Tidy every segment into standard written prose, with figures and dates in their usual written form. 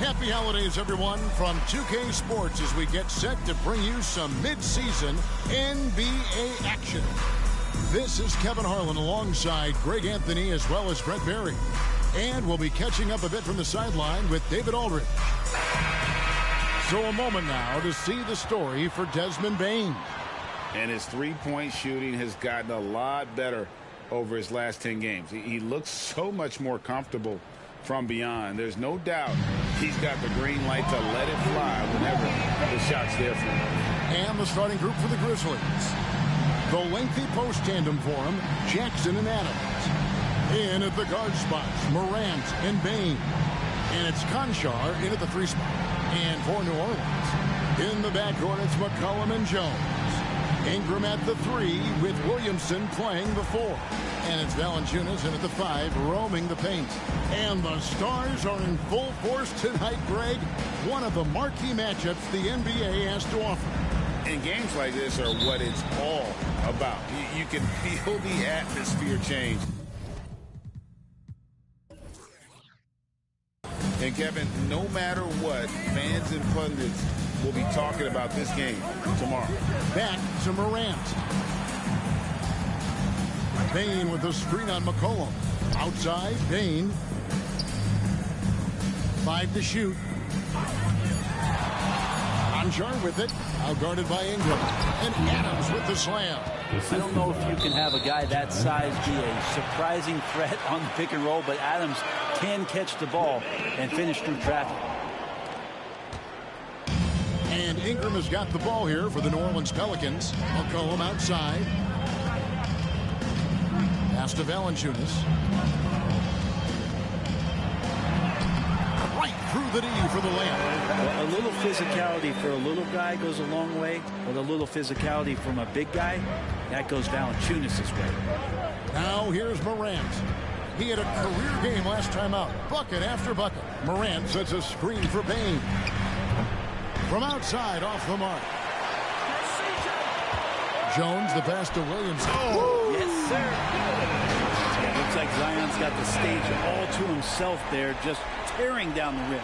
Happy holidays, everyone, from 2K Sports as we get set to bring you some mid-season NBA action. This is Kevin Harlan alongside Greg Anthony as well as Brett Berry. And we'll be catching up a bit from the sideline with David Aldridge. So a moment now to see the story for Desmond Bane. And his three-point shooting has gotten a lot better over his last 10 games. He looks so much more comfortable from beyond. There's no doubt he's got the green light to let it fly whenever the shot's there for him. And the starting group for the Grizzlies. The lengthy post tandem for him, Jackson and Adams. In at the guard spots, Morant and Bane. And it's Conchar in at the 3 spot. And for New Orleans, in the backcourt, it's McCollum and Jones. Ingram at the 3 with Williamson playing the 4. And it's Valanciunas in at the 5, roaming the paint. And the Stars are in full force tonight, Greg. One of the marquee matchups the NBA has to offer. And games like this are what it's all about. You can feel the atmosphere change. And Kevin, no matter what, fans and pundits will be talking about this game tomorrow. Back to Morant. Bane with the screen on McCollum. Outside, Bane. 5 to shoot. Conchar with it. Outguarded by Ingram. And Adams with the slam. I don't know if you can have a guy that size be a surprising threat on the pick and roll, but Adams can catch the ball and finish through traffic. And Ingram has got the ball here for the New Orleans Pelicans. McCollum outside. Pass to Valanciunas. Right through the D for the layup. Well, a little physicality for a little guy goes a long way, but a little physicality from a big guy, that goes Valanciunas' way. Now here's Morant. He had a career game last time out. Bucket after bucket. Morant sets a screen for Bane. From outside, off the mark. Jones, the pass to Williams. Oh, yes, sir. Yeah, looks like Zion's got the stage all to himself there, just tearing down the rim.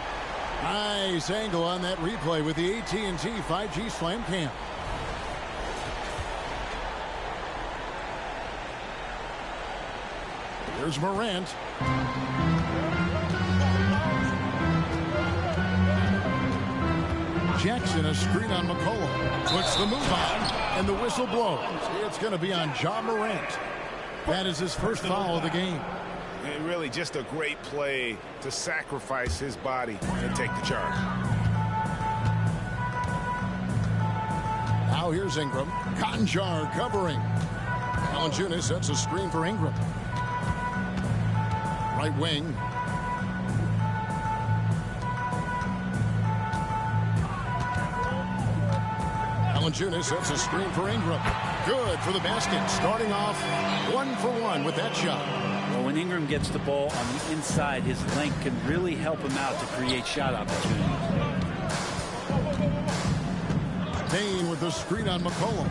Nice angle on that replay with the AT&T 5G Slam Cam. Here's Morant. Jackson, a screen on McCollum. Puts the move on, and the whistle blows. It's going to be on Ja Morant. That is his first foul of the game. And really just a great play to sacrifice his body and take the charge. Now here's Ingram. Conchar covering. Valanciunas sets a screen for Ingram. Right wing. Valanciunas sets a screen for Ingram. Good for the basket. Starting off 1 for 1 with that shot. Well, when Ingram gets the ball on the inside, his length can really help him out to create shot opportunities. Bane with the screen on McCollum.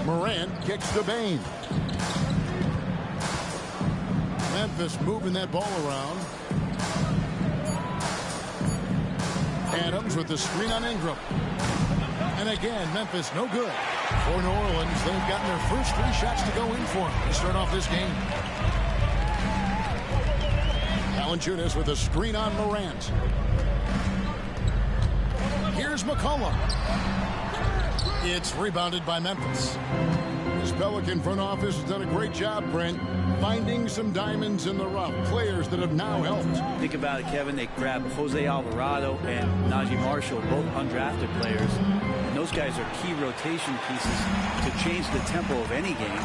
Morant kicks to Bane. Memphis moving that ball around. Adams with the screen on Ingram. And again, Memphis no good. For New Orleans, they've gotten their first 3 shots to go in for them to start off this game. Valanciunas with a screen on Morant. Here's McCollum. It's rebounded by Memphis. This Pelican front office has done a great job, Brent, finding some diamonds in the rough. Players that have now helped. Think about it, Kevin. They grabbed Jose Alvarado and Najee Marshall, both undrafted players. And those guys are key rotation pieces to change the tempo of any game.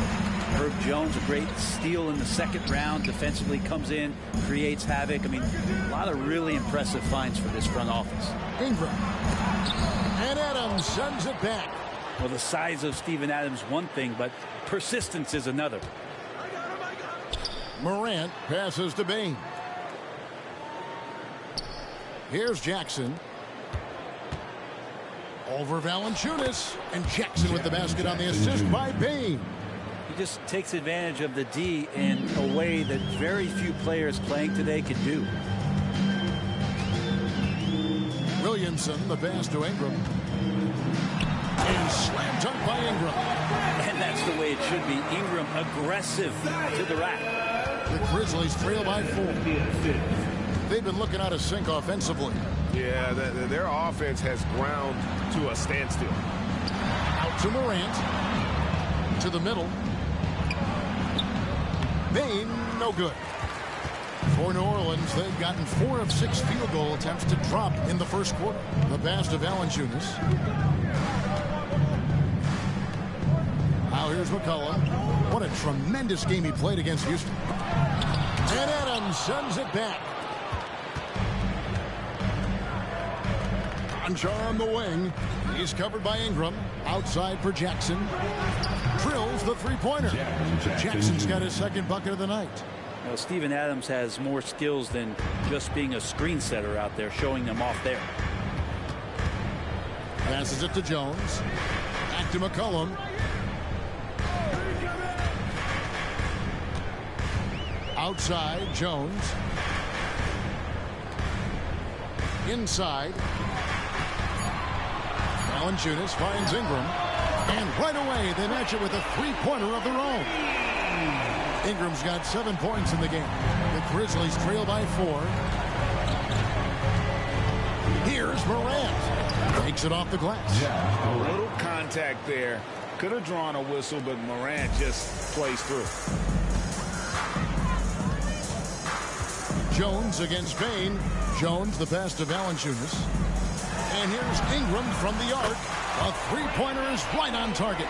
Herb Jones, a great steal in the second round. Defensively comes in, creates havoc. I mean, a lot of really impressive finds for this front office. Ingram. And Adams sends it back. Well, the size of Steven Adams, one thing, but persistence is another. Morant passes to Bane. Here's Jackson. Over Valanciunas. And Jackson with the basket on the assist by Bane. He just takes advantage of the D in a way that very few players playing today could do. Williamson, the pass to Ingram. And slam dunk by Ingram. And that's the way it should be. Ingram aggressive to the rack. The Grizzlies trail by 4. They've been looking out of sync offensively. Yeah, their offense has ground to a standstill. Out to Morant. To the middle. Bane, no good. For New Orleans, they've gotten 4 of 6 field goal attempts to drop in the first quarter. The pass to Valanciunas. Now here's McCollum. What a tremendous game he played against Houston. And Adams sends it back. Conchar on the wing. He's covered by Ingram. Outside for Jackson. Drills the three-pointer. Jackson's got his second bucket of the night. Well, Steven Adams has more skills than just being a screen setter out there, showing them off there. Passes it to Jones. Back to McCollum. Outside, Jones. Inside. Valanciunas finds Ingram. And right away, they match it with a three-pointer of their own. Ingram's got 7 points in the game. The Grizzlies trail by 4. Here's Morant. Takes it off the glass. A little contact there. Could have drawn a whistle, but Morant just plays through. Jones against Bane. Jones, the pass to Valanciunas. And here's Ingram from the arc. A three-pointer is right on target.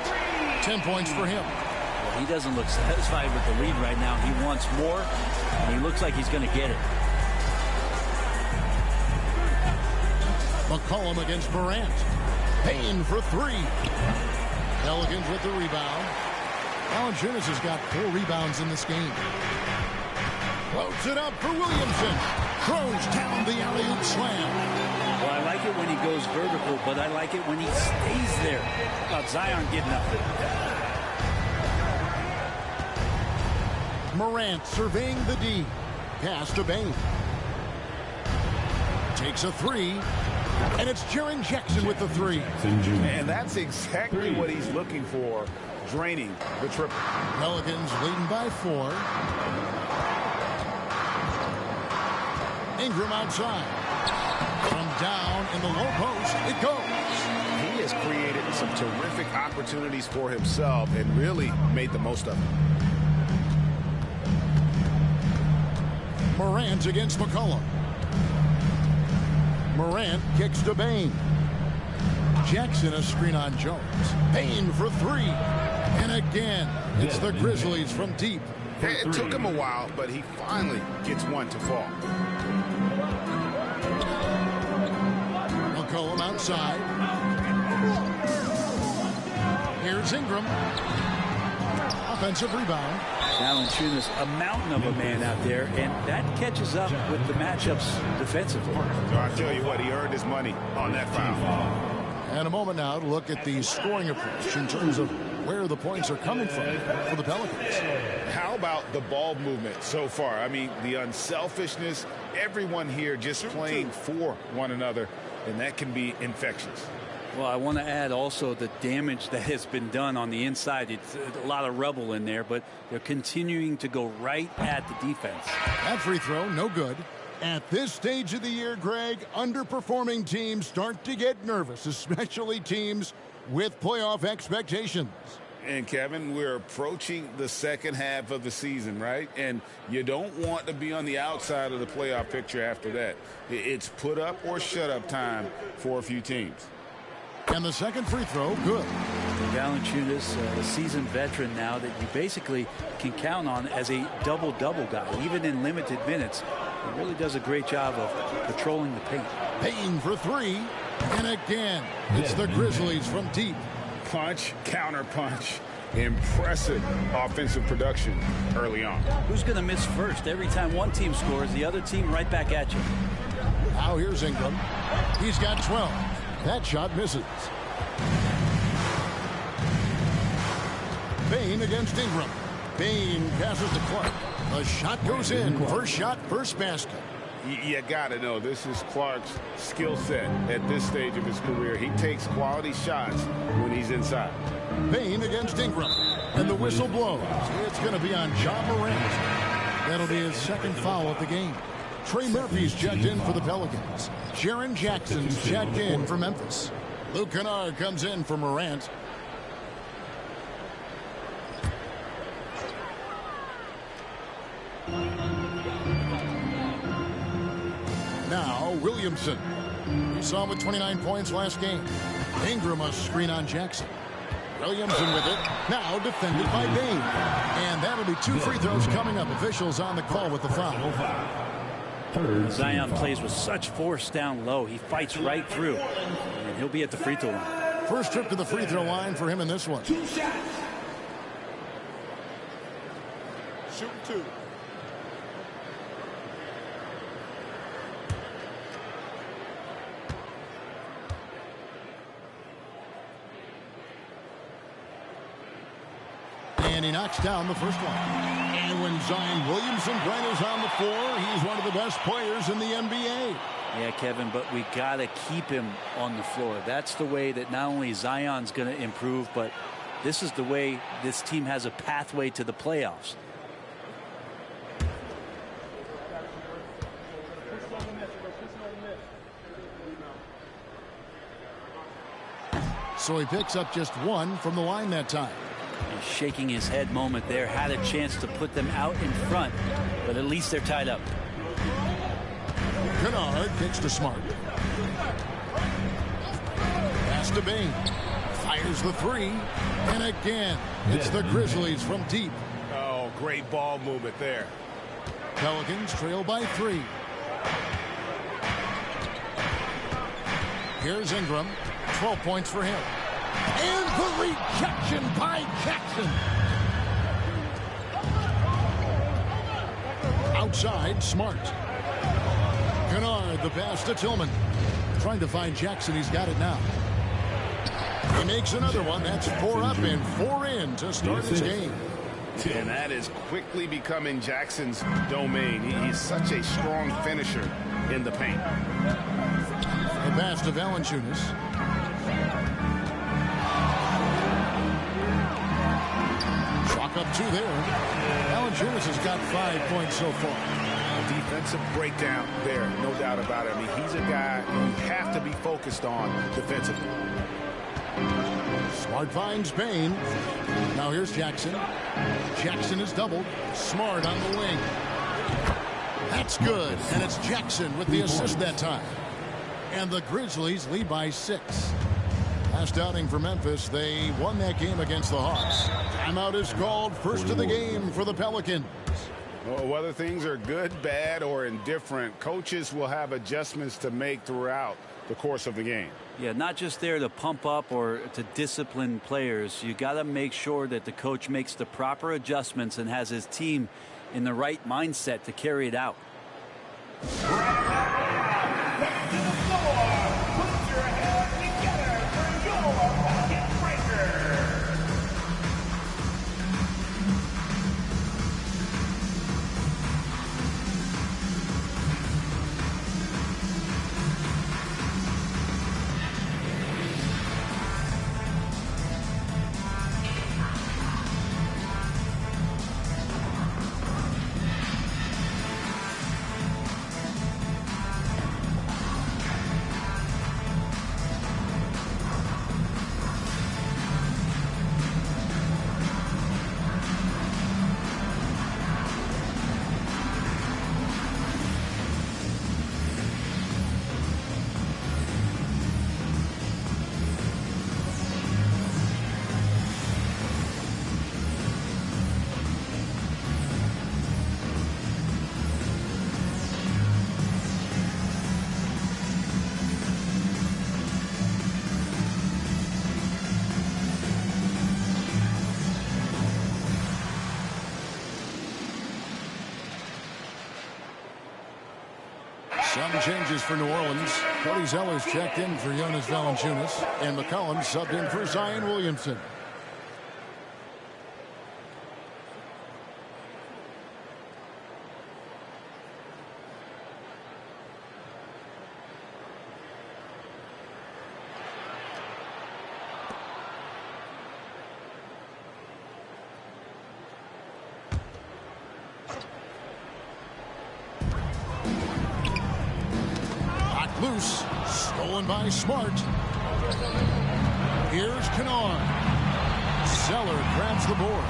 10 points for him. Well, he doesn't look satisfied with the lead right now. He wants more, and he looks like he's going to get it. McCollum against Morant. Payne for 3. Pelicans with the rebound. Valanciunas has got 4 rebounds in this game. Floats it up for Williamson. Throws down the alley-oop slam. Well, I like it when he goes vertical, but I like it when he stays there. How about Zion getting up? Morant surveying the D. Pass to Bane. Takes a 3. And it's Jaren Jackson with the 3. And that's exactly what he's looking for. Draining the triple. Pelicans leading by 4. Ingram outside. From down in the low post, it goes. He has created some terrific opportunities for himself and really made the most of them. Morant against McCollum. Morant kicks to Bane. Jackson a screen on Jones. Bane for 3. And again, it's the Grizzlies from deep. It took him a while, but he finally gets one to fall. McCollum outside. Here's Ingram. Offensive rebound. Valanciunas, a mountain of a man out there, and that catches up with the matchups defensively. So I tell you what, he earned his money on that foul. And a moment now to look at the scoring approach in terms of where the points are coming from for the Pelicans. How about the ball movement so far? I mean, the unselfishness, everyone here just playing for one another, and that can be infectious. Well, I want to add also the damage that has been done on the inside. It's a lot of rubble in there, but they're continuing to go right at the defense. That free throw, no good. At this stage of the year, Greg, underperforming teams start to get nervous, especially teams with playoff expectations. And, Kevin, we're approaching the second half of the season, right? And you don't want to be on the outside of the playoff picture after that. It's put up or shut up time for a few teams. And the second free throw, good. Valanciunas, a seasoned veteran now that you basically can count on as a double-double guy, even in limited minutes. He really does a great job of patrolling the paint. Payne for 3. And again, it's the Grizzlies from deep. Punch, counter punch. Impressive offensive production early on. Who's going to miss first? Every time one team scores, the other team right back at you. Now here's Ingram. He's got 12. That shot misses. Bane against Ingram. Bane passes to Clark. The shot goes in. First shot, first basket. You got to know this is Clark's skill set at this stage of his career. He takes quality shots when he's inside. Bain against Ingram. And the whistle blows. It's going to be on John Morant. That'll be his second foul of the game. Trey Murphy's checked in for the Pelicans. Jaren Jackson's checked in for Memphis. Luke Kennard comes in for Morant. Now Williamson. We saw him with 29 points last game. Ingram a screen on Jackson. Williamson with it. Now defended by Bain. And that'll be 2 free throws coming up. Officials on the call with the foul. Zion plays with such force down low. He fights right through. And he'll be at the free throw line. First trip to the free throw line for him in this one. 2 shots. Shooting 2. And he knocks down the first one. And when Zion Williamson-Brent is on the floor, he's one of the best players in the NBA. Yeah, Kevin, but we got to keep him on the floor. That's the way that not only Zion's going to improve, but this is the way this team has a pathway to the playoffs. So he picks up just 1 from the line that time. And shaking his head moment there. Had a chance to put them out in front, but at least they're tied up. Kennard kicks to Smart. Pass to Bain. Fires the 3. And again, it's the Grizzlies from deep. Oh, great ball movement there. Pelicans trail by 3. Here's Ingram. 12 points for him. And the rejection by Jackson. Outside, Smart. Kennard, the pass to Tillman. Trying to find Jackson. He's got it now. He makes another one. That's 4 up and 4 in to start his game. And that is quickly becoming Jackson's domain. He's such a strong finisher in the paint. The pass to Valanciunas. Chalk up 2 there. Valanciunas has got 5 points so far. Defensive breakdown there, no doubt about it. I mean, he's a guy you have to be focused on defensively. Smart finds Bain. Now here's Jackson. Jackson is doubled. Smart on the wing. That's good. And it's Jackson with the assist that time. And the Grizzlies lead by 6. Last outing for Memphis, they won that game against the Hawks. Timeout is called. First of the game for the Pelicans. Well, whether things are good, bad, or indifferent, coaches will have adjustments to make throughout the course of the game. Yeah, not just there to pump up or to discipline players. You got to make sure that the coach makes the proper adjustments and has his team in the right mindset to carry it out. Some changes for New Orleans. Cody Zeller's checked in for Jonas Valanciunas. And McCollum subbed in for Zion Williamson. Loose. Stolen by Smart. Here's Kennard. Zeller grabs the board.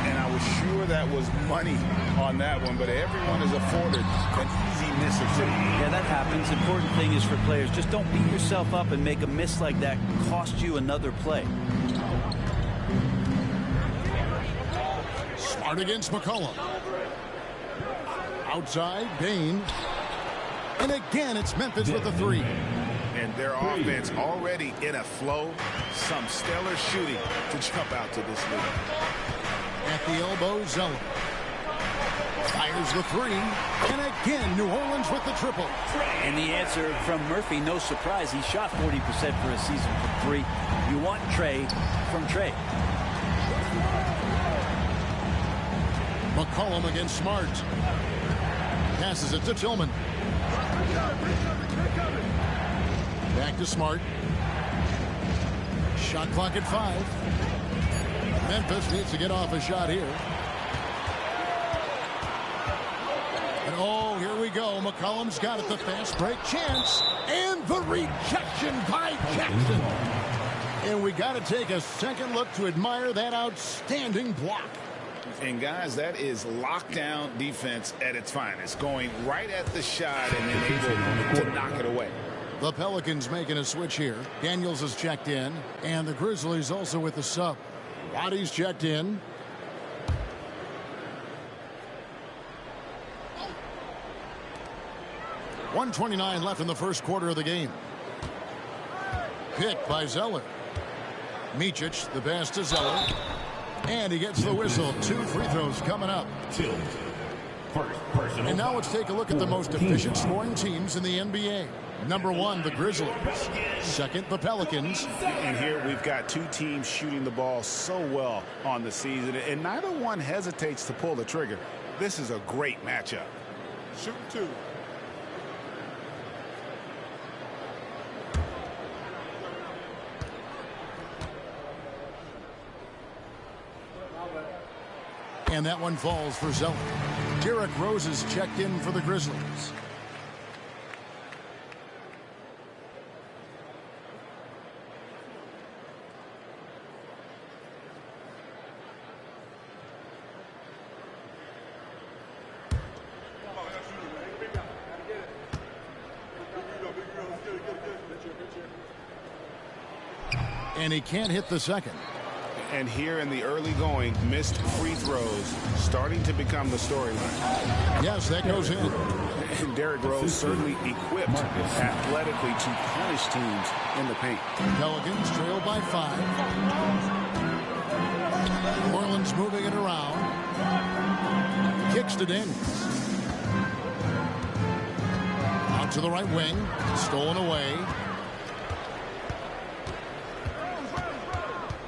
And I was sure that was money on that one, but everyone is afforded an easy miss or two. Yeah, that happens. Important thing is for players, just don't beat yourself up and make a miss like that cost you another play. Smart against McCollum. Outside, Bain. And again, it's Memphis with the three. And their offense already in a flow. Some stellar shooting to jump out to this lead. At the elbow, Zeller. Fires the three. And again, New Orleans with the triple. And the answer from Murphy, no surprise. He shot 40% for a season from three. You want Trey from Trey. McCollum against Smart. Passes it to Tillman. Back to Smart. Shot clock at 5. Memphis needs to get off a shot here. And oh, here we go. McCollum's got it. The fast break chance. And the rejection by Jackson. And we got to take a second look to admire that outstanding block. And guys, that is lockdown defense at its finest. Going right at the shot and then able to knock it away. The Pelicans making a switch here. Daniels is checked in. And the Grizzlies also with the sub. Roddy's checked in. .129 left in the first quarter of the game. Picked by Zeller. Micic, the pass to Zeller. And he gets the whistle. 2 free throws coming up. And now let's take a look at the most efficient scoring teams in the NBA. Number 1, the Grizzlies. Second, the Pelicans. And here we've got two teams shooting the ball so well on the season, and neither one hesitates to pull the trigger. This is a great matchup. Shoot 2. And that one falls for Zeller. Derrick Rose is checked in for the Grizzlies. And he can't hit the second. And here in the early going, missed free throws starting to become the storyline. Yes, that goes in. And Derrick Rose certainly equipped athletically to punish teams in the paint. Pelicans trail by 5. New Orleans moving it around. Kicks to Daniels. Out to the right wing. Stolen away.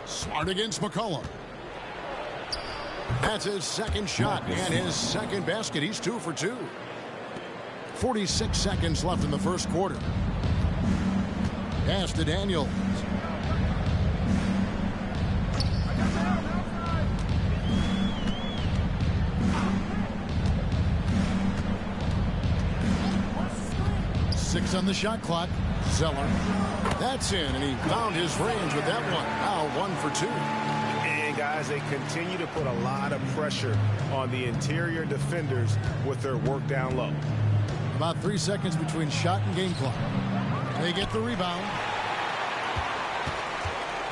Smart against McCollum. That's his second shot and his second basket. He's 2 for 2. 46 seconds left in the first quarter. Pass to Daniels. Six on the shot clock. Zeller. That's in, and he found his range with that one. Now 1 for 2. And guys, they continue to put a lot of pressure on the interior defenders with their work down low. About 3 seconds between shot and game clock. They get the rebound.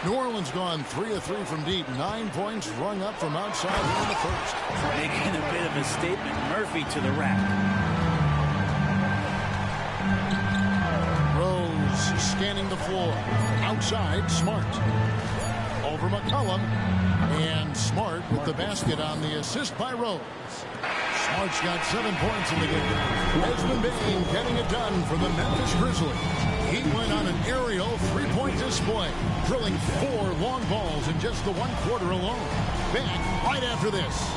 New Orleans gone 3 of 3 from deep. 9 points rung up from outside in the first. Making a bit of a statement. Murphy to the rack. Scanning the floor. Outside, Smart. Over McCollum. And Smart with the basket on the assist by Rose. Smart's got 7 points in the game. Desmond Bane getting it done for the Memphis Grizzlies. He went on an aerial 3-point display, drilling 4 long balls in just the 1 quarter alone. Back right after this.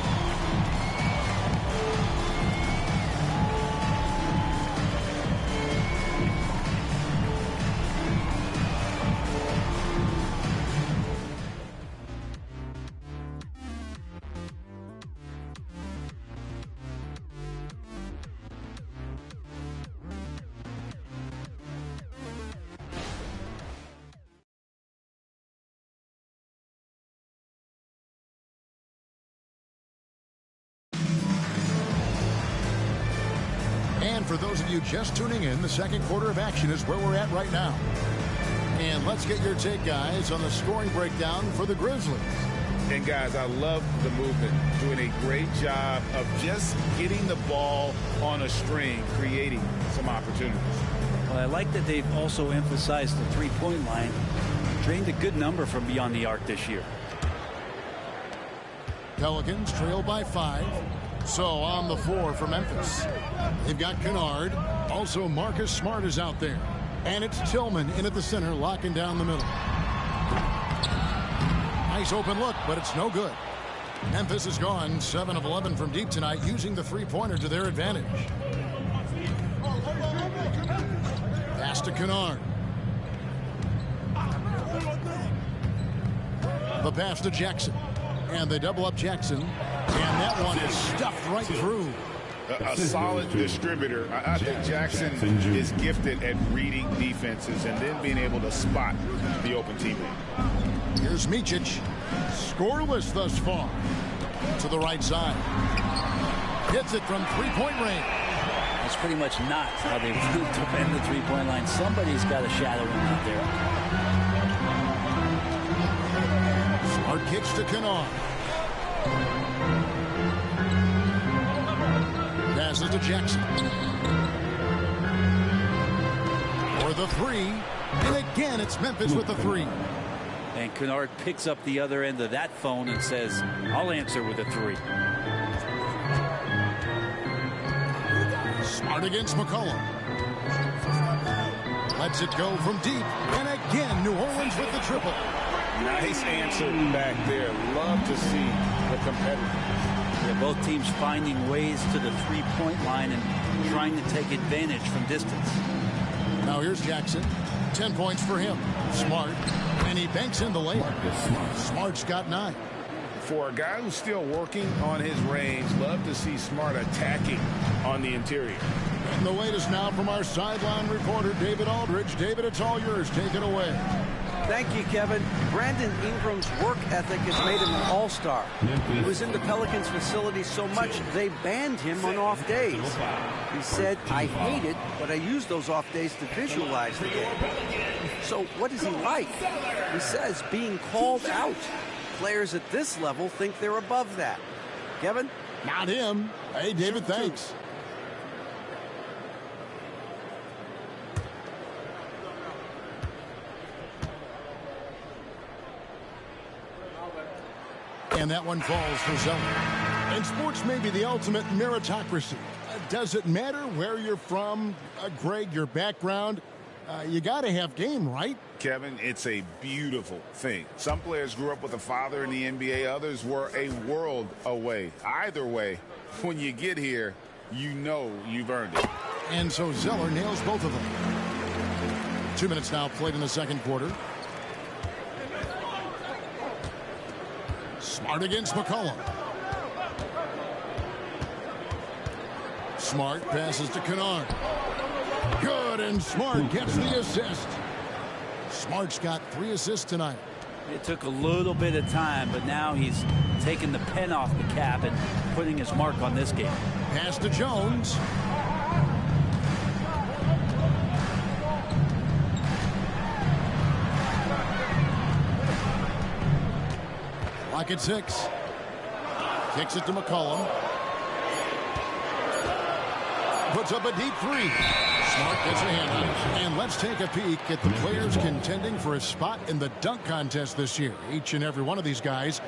for those of you just tuning in, the second quarter of action is where we're at right now. And let's get your take, guys, on the scoring breakdown for the Grizzlies. And, guys, I love the movement, doing a great job of just getting the ball on a string, creating some opportunities. Well, I like that they've also emphasized the three-point line, drained a good number from beyond the arc this year. Pelicans trail by 5. So on the floor for Memphis, they've got Kennard. Also, Marcus Smart is out there. And it's Tillman in at the center, locking down the middle. Nice open look, but it's no good. Memphis has gone 7 of 11 from deep tonight, using the three-pointer to their advantage. Pass to Kennard. The pass to Jackson. And they double up Jackson. And that one is stuffed right through. A solid distributor. I think Jackson is gifted at reading defenses and then being able to spot the open teammate. Here's Micic. Scoreless thus far. To the right side. Hits it from three-point range. That's pretty much not how they defend the three-point line. Somebody's got to shadow him out there. Smart kicks to Kennard. Passes to Jackson. For the three. And again, it's Memphis with the three. And Kennard picks up the other end of that phone and says, I'll answer with a three. Smart against McCollum. Lets it go from deep. And again, New Orleans with the triple. Nice answer back there. Love to see the competitor. Yeah, both teams finding ways to the three-point line and trying to take advantage from distance. Now here's Jackson. 10 points for him. Smart. And he banks in the layup. Smart's got 9. For a guy who's still working on his range, love to see Smart attacking on the interior. And the latest now from our sideline reporter, David Aldridge. David, it's all yours. Take it away. Thank you, Kevin. Brandon Ingram's work ethic has made him an all-star. He was in the Pelicans facility so much they banned him on off days. He said, I hate it, but I use those off days to visualize the game. So what is he like? He says being called out. Players at this level think they're above that. Kevin? Not him. Hey, David, thanks. And that one falls for Zeller. And sports may be the ultimate meritocracy. Does it matter where you're from, Greg, your background? You got to have game, right? Kevin, it's a beautiful thing. Some players grew up with a father in the NBA. Others were a world away. Either way, when you get here, you know you've earned it. And so Zeller nails both of them. 2 minutes now played in the second quarter. Smart against McCollum. Smart passes to Kennard. Good, and Smart gets the assist. Smart's got 3 assists tonight. It took a little bit of time, but now he's taking the pen off the cap and putting his mark on this game. Pass to Jones. Lock at 6. Kicks it to McCollum. Puts up a deep 3. Smart gets a hand on it. And let's take a peek at the players contending for a spot in the dunk contest this year. Each and every one of these guys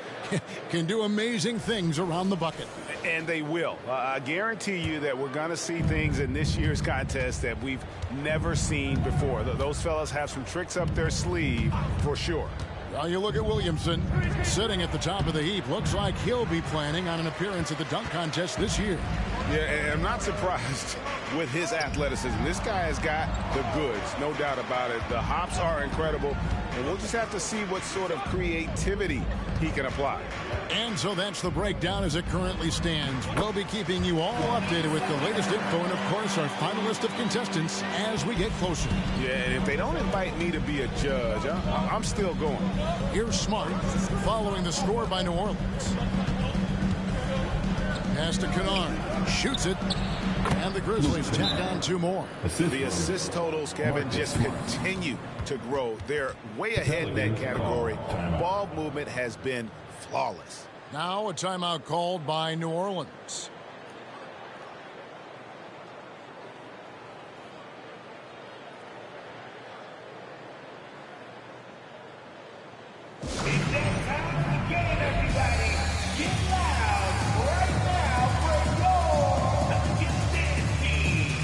can do amazing things around the bucket. And they will. I guarantee you that we're going to see things in this year's contest that we've never seen before. Those fellas have some tricks up their sleeve for sure. Well, you look at Williamson sitting at the top of the heap. Looks like he'll be planning on an appearance at the dunk contest this year. Yeah, and I'm not surprised with his athleticism. This guy has got the goods, no doubt about it. The hops are incredible, and we'll just have to see what sort of creativity he can apply. And so that's the breakdown as it currently stands. We'll be keeping you all updated with the latest info and, of course, our final list of contestants as we get closer. Yeah, and if they don't invite me to be a judge, I'm still going. Here's Smart following the score by New Orleans. Pass to Kennard. Shoots it. And the Grizzlies tack on 2 more. The assist totals, Kevin, just continue to grow. They're way ahead in that category. Ball movement has been flawless. Now a timeout called by New Orleans. It's that time of the game, everybody. Get loud right now for your Houston team.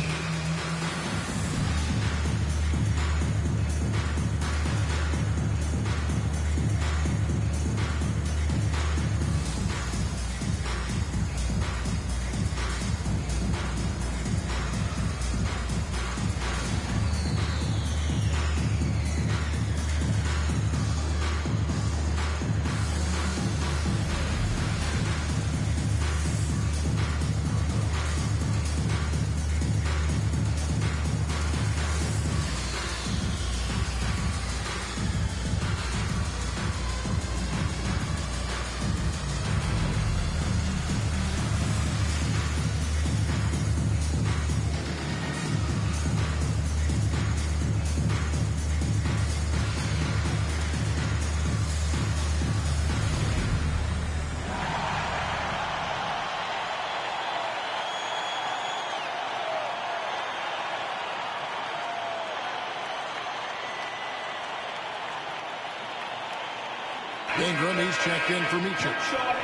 Ingram, he's checked in for Meacham.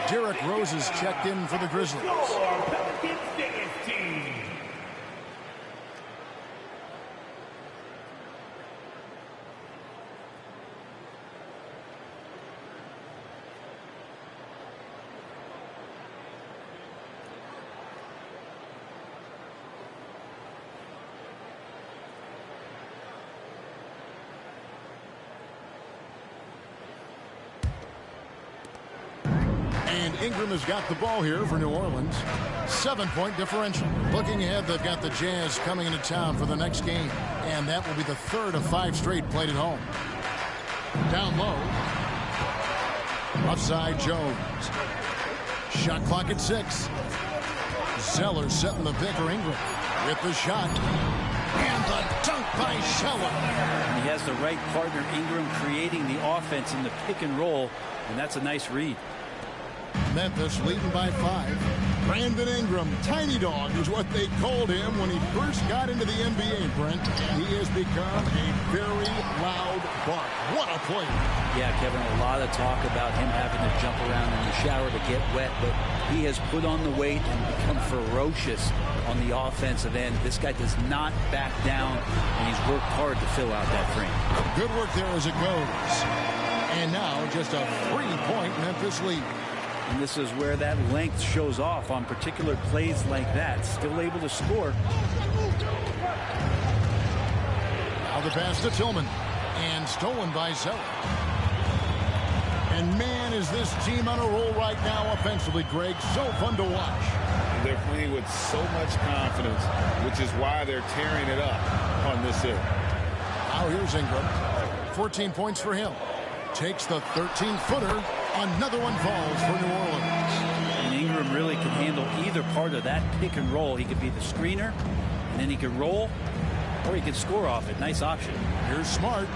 Derrick Rose is checked in for the Grizzlies. Pelicans Dynasty. And Ingram has got the ball here for New Orleans. 7-point differential. Looking ahead, they've got the Jazz coming into town for the next game. And that will be the 3rd of 5 straight played at home. Down low. Offside Jones. Shot clock at 6. Zeller setting the pick for Ingram. With the shot. And the dunk by Zeller. He has the right partner, Ingram, creating the offense in the pick and roll. And that's a nice read. Memphis leading by 5. Brandon Ingram, Tiny Dog is what they called him when he first got into the NBA, Brent. He has become a very loud bark. What a player. Yeah, Kevin, a lot of talk about him having to jump around in the shower to get wet, but he has put on the weight and become ferocious on the offensive end. This guy does not back down, and he's worked hard to fill out that frame. Good work there as it goes. And now just a 3-point Memphis lead. And this is where that length shows off on particular plays like that. Still able to score. Now the pass to Tillman. And stolen by Zeller. And man, is this team on a roll right now offensively, Greg. So fun to watch. They're playing with so much confidence, which is why they're tearing it up on this hill. Now here's Ingram. 14 points for him. Takes the 13-footer. Another one falls for New Orleans. And Ingram really can handle either part of that pick and roll. He could be the screener, and then he could roll, or he could score off it. Nice option. Here's Smart.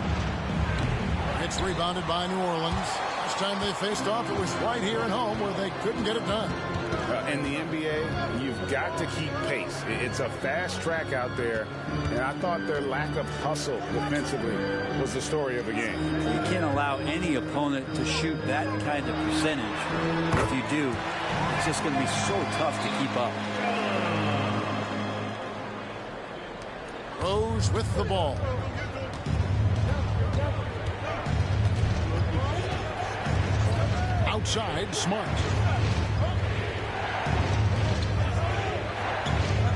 It's rebounded by New Orleans. Last time they faced off, it was right here at home where they couldn't get it done. In the NBA, you've got to keep pace. It's a fast track out there, and I thought their lack of hustle defensively was the story of the game. You can't allow any opponent to shoot that kind of percentage. If you do, it's just going to be so tough to keep up. Rose with the ball. Outside, Smart.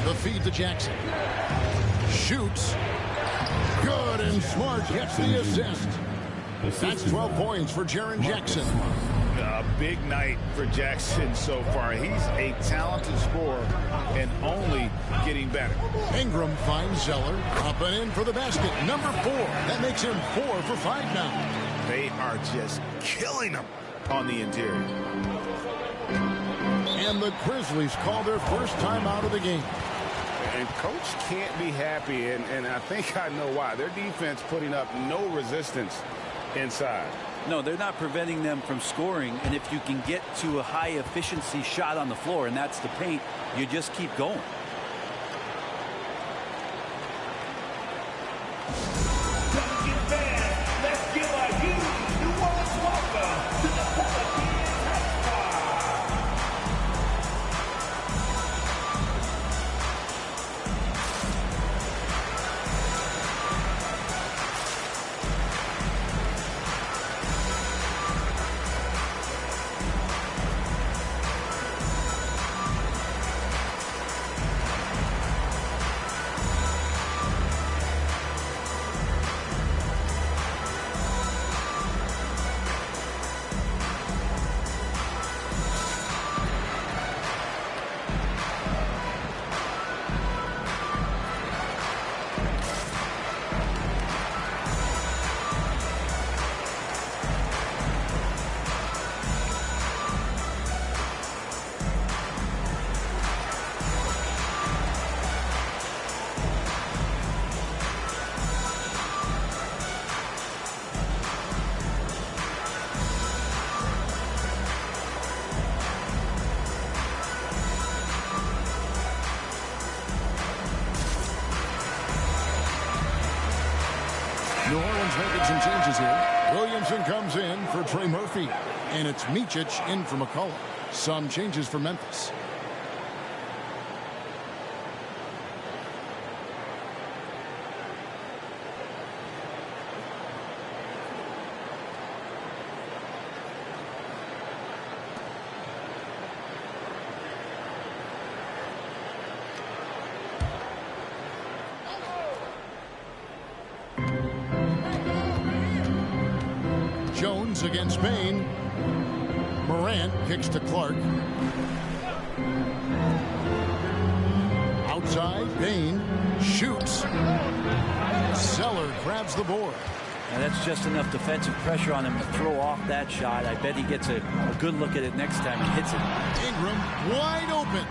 The feed to Jackson. Shoots. Good, and Smart gets the assist. That's 12 points for Jaren Jackson. A big night for Jackson so far. He's a talented scorer and only getting better. Ingram finds Zeller. Up and in for the basket. Number 4. That makes him 4 for 5 now. They are just killing them on the interior. And And the Grizzlies call their first time out of the game. And coach can't be happy, and I think I know why. Their defense putting up no resistance inside. No, they're not preventing them from scoring, and if you can get to a high efficiency shot on the floor, and that's the paint, you just keep going. Don't get mad. Let's give a huge New Orleans welcome to the Pelicans High Squad. New Orleans making some changes here. Williamson comes in for Trey Murphy. And it's Micic in for McCullough. Some changes for Memphis. Jones against Bain. Morant kicks to Clark. Outside, Bain shoots. Zeller grabs the board. And that's just enough defensive pressure on him to throw off that shot. I bet he gets a good look at it next time and hits it. Ingram wide open.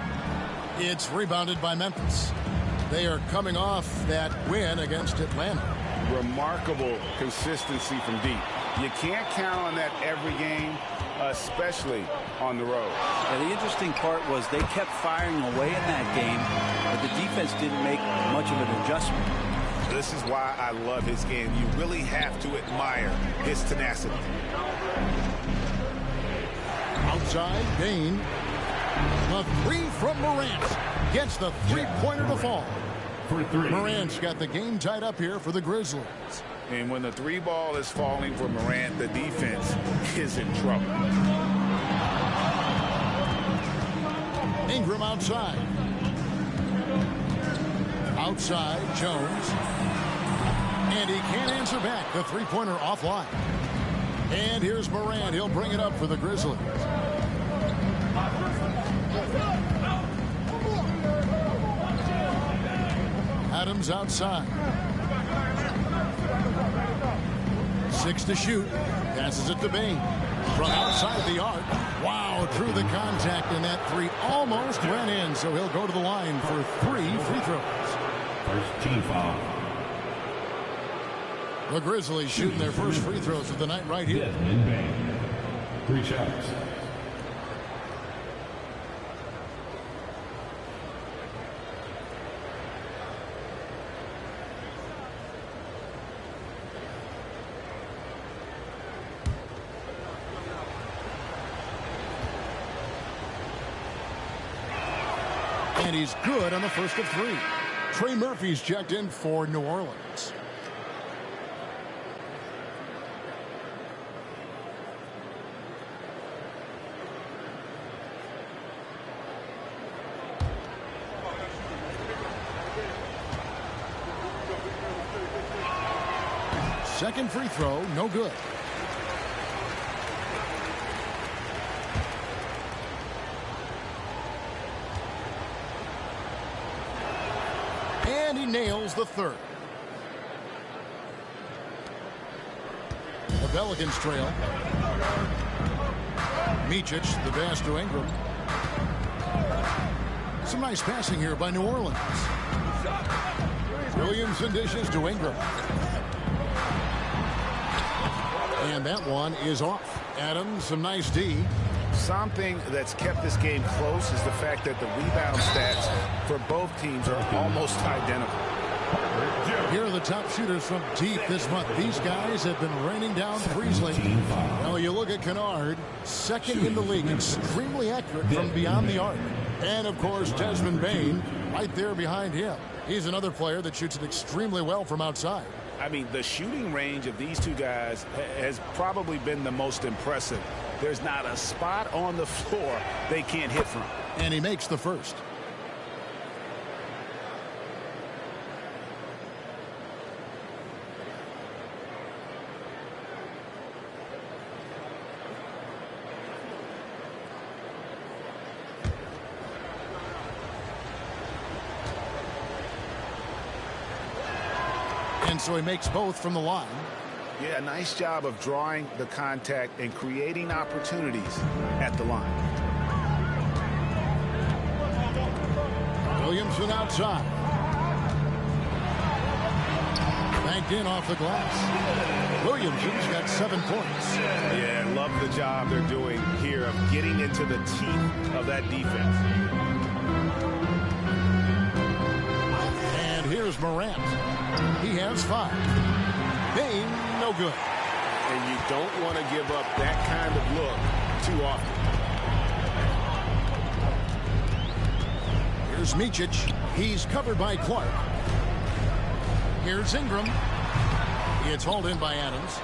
It's rebounded by Memphis. They are coming off that win against Atlanta. Remarkable consistency from deep. You can't count on that every game, especially on the road. Yeah, the interesting part was they kept firing away in that game, but the defense didn't make much of an adjustment. This is why I love his game. You really have to admire his tenacity. Outside, Bain. The three from Morant. Gets the three-pointer to fall. Morant's got the game tied up here for the Grizzlies. And when the three ball is falling for Morant, the defense is in trouble. Ingram outside. Outside, Jones. And he can't answer back. The three-pointer offline. And here's Morant. He'll bring it up for the Grizzlies. Adams outside. 6 to shoot. Passes it to Bain. From outside the arc. Wow, drew the contact, and that three almost went in, so he'll go to the line for 3 free throws. First team foul. The Grizzlies shooting their first free throws of the night right here. Desmond Bain. 3 shots. And he's good on the first of 3. Trey Murphy's checked in for New Orleans. Second free throw, no good. And he nails the third. The Pelicans trail. Micic, the pass to Ingram. Some nice passing here by New Orleans. Williamson dishes to Ingram. And that one is off. Adams, some nice D. Something that's kept this game close is the fact that the rebound stats for both teams are almost identical. Here are the top shooters from deep this month. These guys have been raining down Priestley. Well, you look at Kennard, second in the league, extremely accurate from beyond the arc. And, of course, Desmond Bane right there behind him. He's another player that shoots it extremely well from outside. I mean, the shooting range of these two guys has probably been the most impressive. There's not a spot on the floor they can't hit from. And he makes the first. And so he makes both from the line. Yeah, nice job of drawing the contact and creating opportunities at the line. Williamson outside. Banked in off the glass. Williamson's got 7 points. Yeah, I love the job they're doing here of getting into the teeth of that defense. And here's Morant. He has 5. Bane, no good. And you don't want to give up that kind of look too often. Here's Micic. He's covered by Clark. Here's Ingram. It's hauled in by Adams.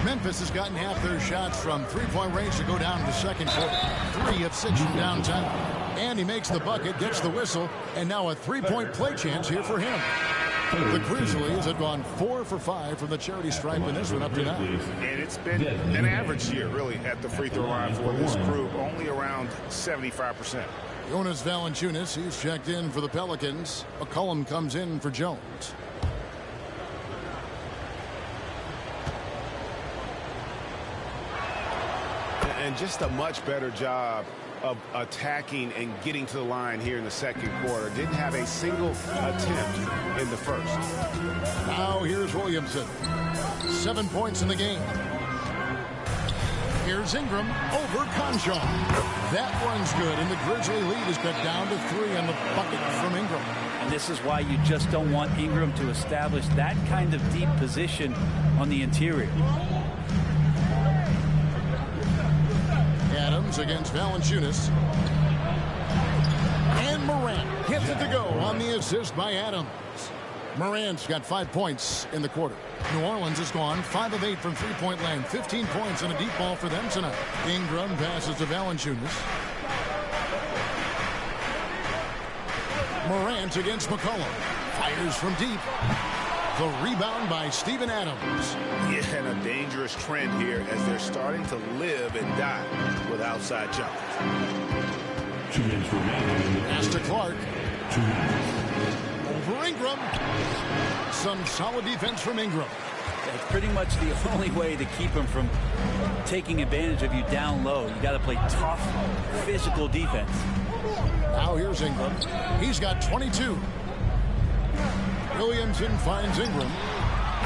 Memphis has gotten half their shots from three-point range to go down in the second quarter. 3 of 6 from downtown. And he makes the bucket, gets the whistle, and now a three-point play chance here for him. The Grizzlies have gone 4 for 5 from the charity stripe in this one up to now. And it's been an average year, really, at the free throw line for this group, only around 75%. Jonas Valanciunas, he's checked in for the Pelicans. McCollum comes in for Jones. And just a much better job of attacking and getting to the line here in the second quarter. Didn't have a single attempt in the first. Now here's Williamson. 7 points in the game. Here's Ingram over Conchar. That one's good, and the Grizzly lead is cut down to 3 on the bucket from Ingram. And this is why you just don't want Ingram to establish that kind of deep position on the interior. Adams against Valanciunas. And Morant gets it to go on the assist by Adams. Morant's got 5 points in the quarter. New Orleans has gone 5 of 8 from three-point land. 15 points and a deep ball for them tonight. Ingram passes to Valanciunas. Morant against McCollum. Fires from deep. The rebound by Steven Adams. Yeah, and a dangerous trend here as they're starting to live and die with outside jumpers. 2 minutes remaining. Pass to Clark. 2 minutes. Over Ingram. Some solid defense from Ingram. It's pretty much the only way to keep him from taking advantage of you down low. You got to play tough, physical defense. Now here's Ingram. He's got 22. Williamson finds Ingram.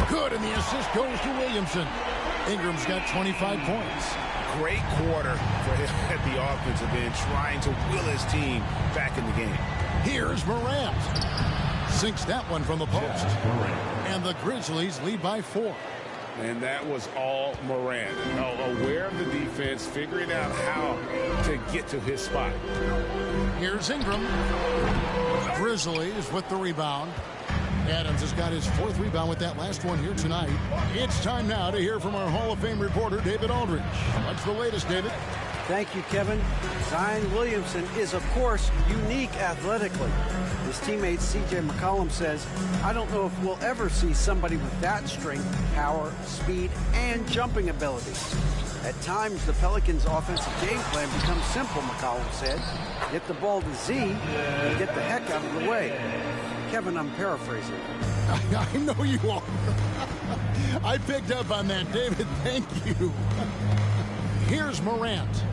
Good, and the assist goes to Williamson. Ingram's got 25 points. Great quarter for him at the offensive end, trying to will his team back in the game. Here's Morant. Sinks that one from the post. And the Grizzlies lead by 4. And that was all Morant. Aware of the defense, figuring out how to get to his spot. Here's Ingram. Grizzlies with the rebound. Adams has got his 4th rebound with that last one here tonight. It's time now to hear from our Hall of Fame reporter, David Aldridge. What's the latest, David? Thank you, Kevin. Zion Williamson is, of course, unique athletically. His teammate C.J. McCollum says, I don't know if we'll ever see somebody with that strength, power, speed, and jumping abilities. At times, the Pelicans' offensive game plan becomes simple, McCollum said. Get the ball to Z and get the heck out of the way. Kevin, I'm paraphrasing. I know you are. I picked up on that, David. Thank you. Here's Morant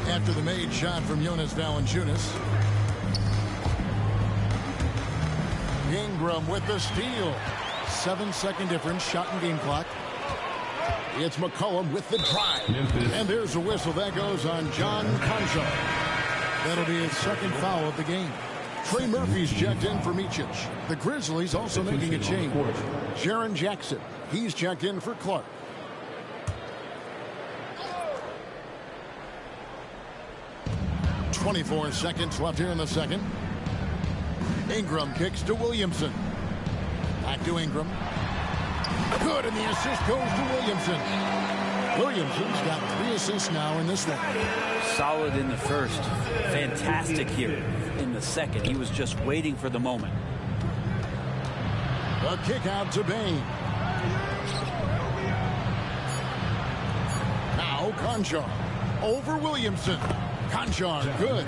after the made shot from Jonas Valanciunas. Ingram with the steal. 7-second difference, shot and game clock. It's McCollum with the drive. And there's a whistle. That goes on John Conchar. That'll be his second foul of the game. Trey Murphy's checked in for Micic. The Grizzlies also making a change. Jaren Jackson, he's checked in for Clark. .24 seconds left here in the second. Ingram kicks to Williamson. Back to Ingram. Good, and the assist goes to Williamson. Williamson's got 3 assists now in this one. Solid in the first. Fantastic here in the second. He was just waiting for the moment. A kick out to Bain. Now Conchar over Williamson. Conchar, good.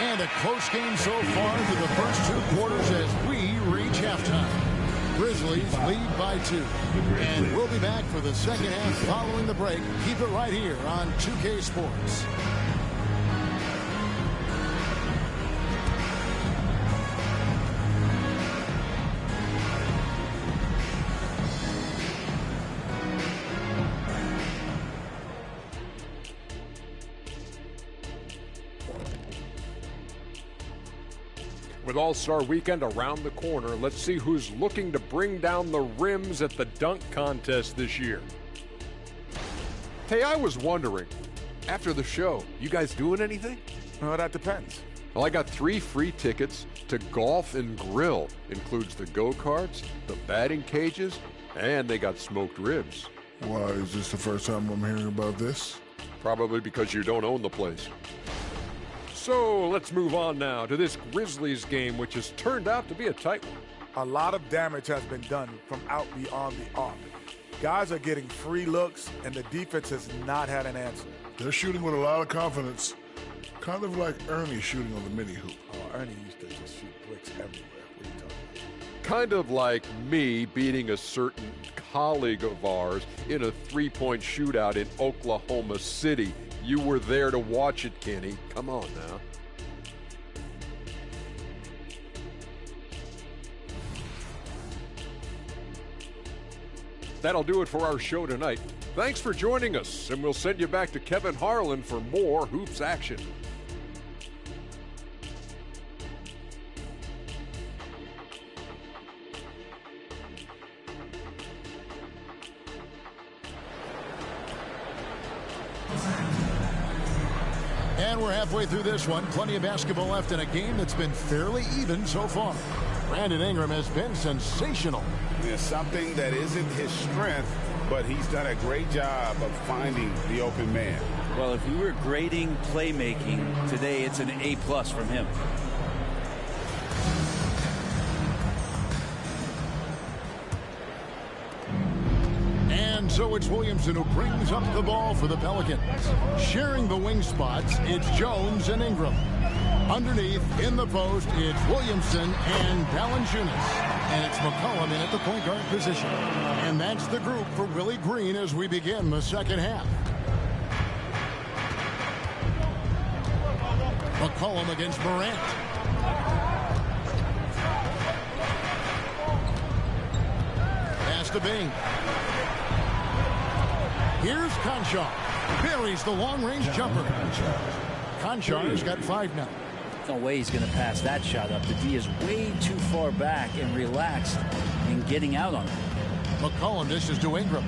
And a close game so far through the first 2 quarters as we reach halftime. Grizzlies lead by 2. And we'll be back for the second half following the break. Keep it right here on 2K Sports. With All-Star Weekend around the corner, let's see who's looking to bring down the rims at the dunk contest this year. Hey, I was wondering, after the show, you guys doing anything? Well, that depends. Well, I got 3 free tickets to Golf and Grill. Includes the go-karts, the batting cages, and they got smoked ribs. Why, is this the first time I'm hearing about this? Probably because you don't own the place. So let's move on now to this Grizzlies game, which has turned out to be a tight one. A lot of damage has been done from out beyond the arc. Guys are getting free looks, and the defense has not had an answer. They're shooting with a lot of confidence. Kind of like Ernie shooting on the mini hoop. Oh, Ernie used to just shoot bricks everywhere. What are you talking about? Kind of like me beating a certain colleague of ours in a 3-point shootout in Oklahoma City. You were there to watch it, Kenny. Come on now. That'll do it for our show tonight. Thanks for joining us, and we'll send you back to Kevin Harlan for more Hoops action. And we're halfway through this one. Plenty of basketball left in a game that's been fairly even so far. Brandon Ingram has been sensational. There's something that isn't his strength, but he's done a great job of finding the open man. Well, if you were grading playmaking today, it's an A+ from him. And so it's Williamson who brings up the ball for the Pelicans. Sharing the wing spots, it's Jones and Ingram. Underneath, in the post, it's Williamson and Valanciunas. And it's McCollum in at the point guard position. And that's the group for Willie Green as we begin the second half. McCollum against Morant. Pass to Bing. Here's Conchar. Buries the long-range jumper. Conchar's got 5 now. No way he's going to pass that shot up. The D is way too far back and relaxed in getting out on it. McCollum dishes to Ingram.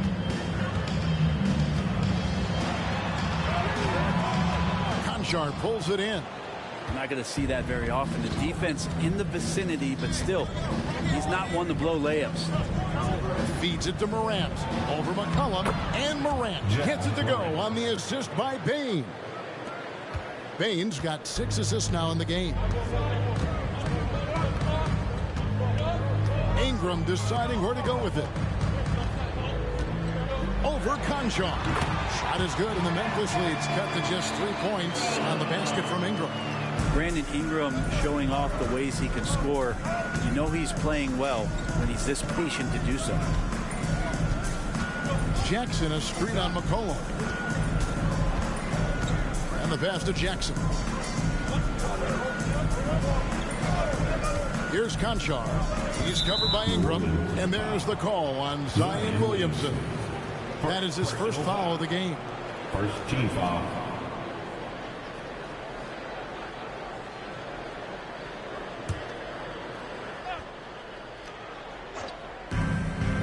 Conchar pulls it in. We're not going to see that very often. The defense in the vicinity, but still, he's not one to blow layups. Feeds it to Morant. Over McCollum, and Morant gets it to go on the assist by Bain. Bain's got 6 assists now in the game. Ingram deciding where to go with it. Over Conchar. Shot is good, and the Memphis lead's cut to just 3 points on the basket from Ingram. Brandon Ingram showing off the ways he can score. You know he's playing well when he's this patient to do so. Jackson a screen on McCollum. And the pass to Jackson. Here's Conchar. He's covered by Ingram. And there's the call on Zion Williamson. That is his first foul of the game. First team foul.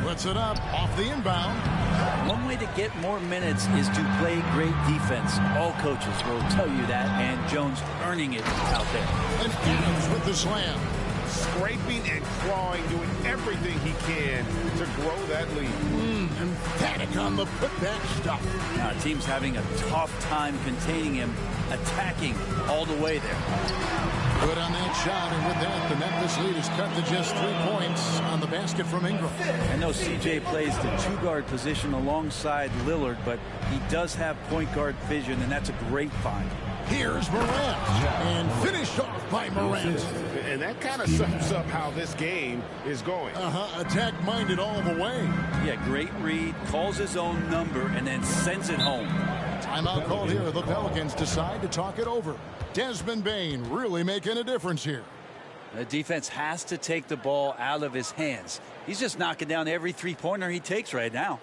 Puts it up off the inbound. One way to get more minutes is to play great defense. All coaches will tell you that, and Jones earning it out there. And Adams with the slam. Scraping and clawing, doing everything he can to grow that lead. Emphatic on the putback stuff. Now, team's having a tough time containing him, attacking all the way there. Good on that shot, and with that, the Memphis lead is cut to just 3 points on the basket from Ingram. I know CJ plays the two-guard position alongside Lillard, but he does have point guard vision, and that's a great find. Here's Morant, and finished off by Morant. And that kind of sums up how this game is going. Attack-minded all the way. Yeah, great read, calls his own number, and then sends it home. Timeout called here. The Pelicans decide to talk it over. Desmond Bane really making a difference here. The defense has to take the ball out of his hands. He's just knocking down every three-pointer he takes right now.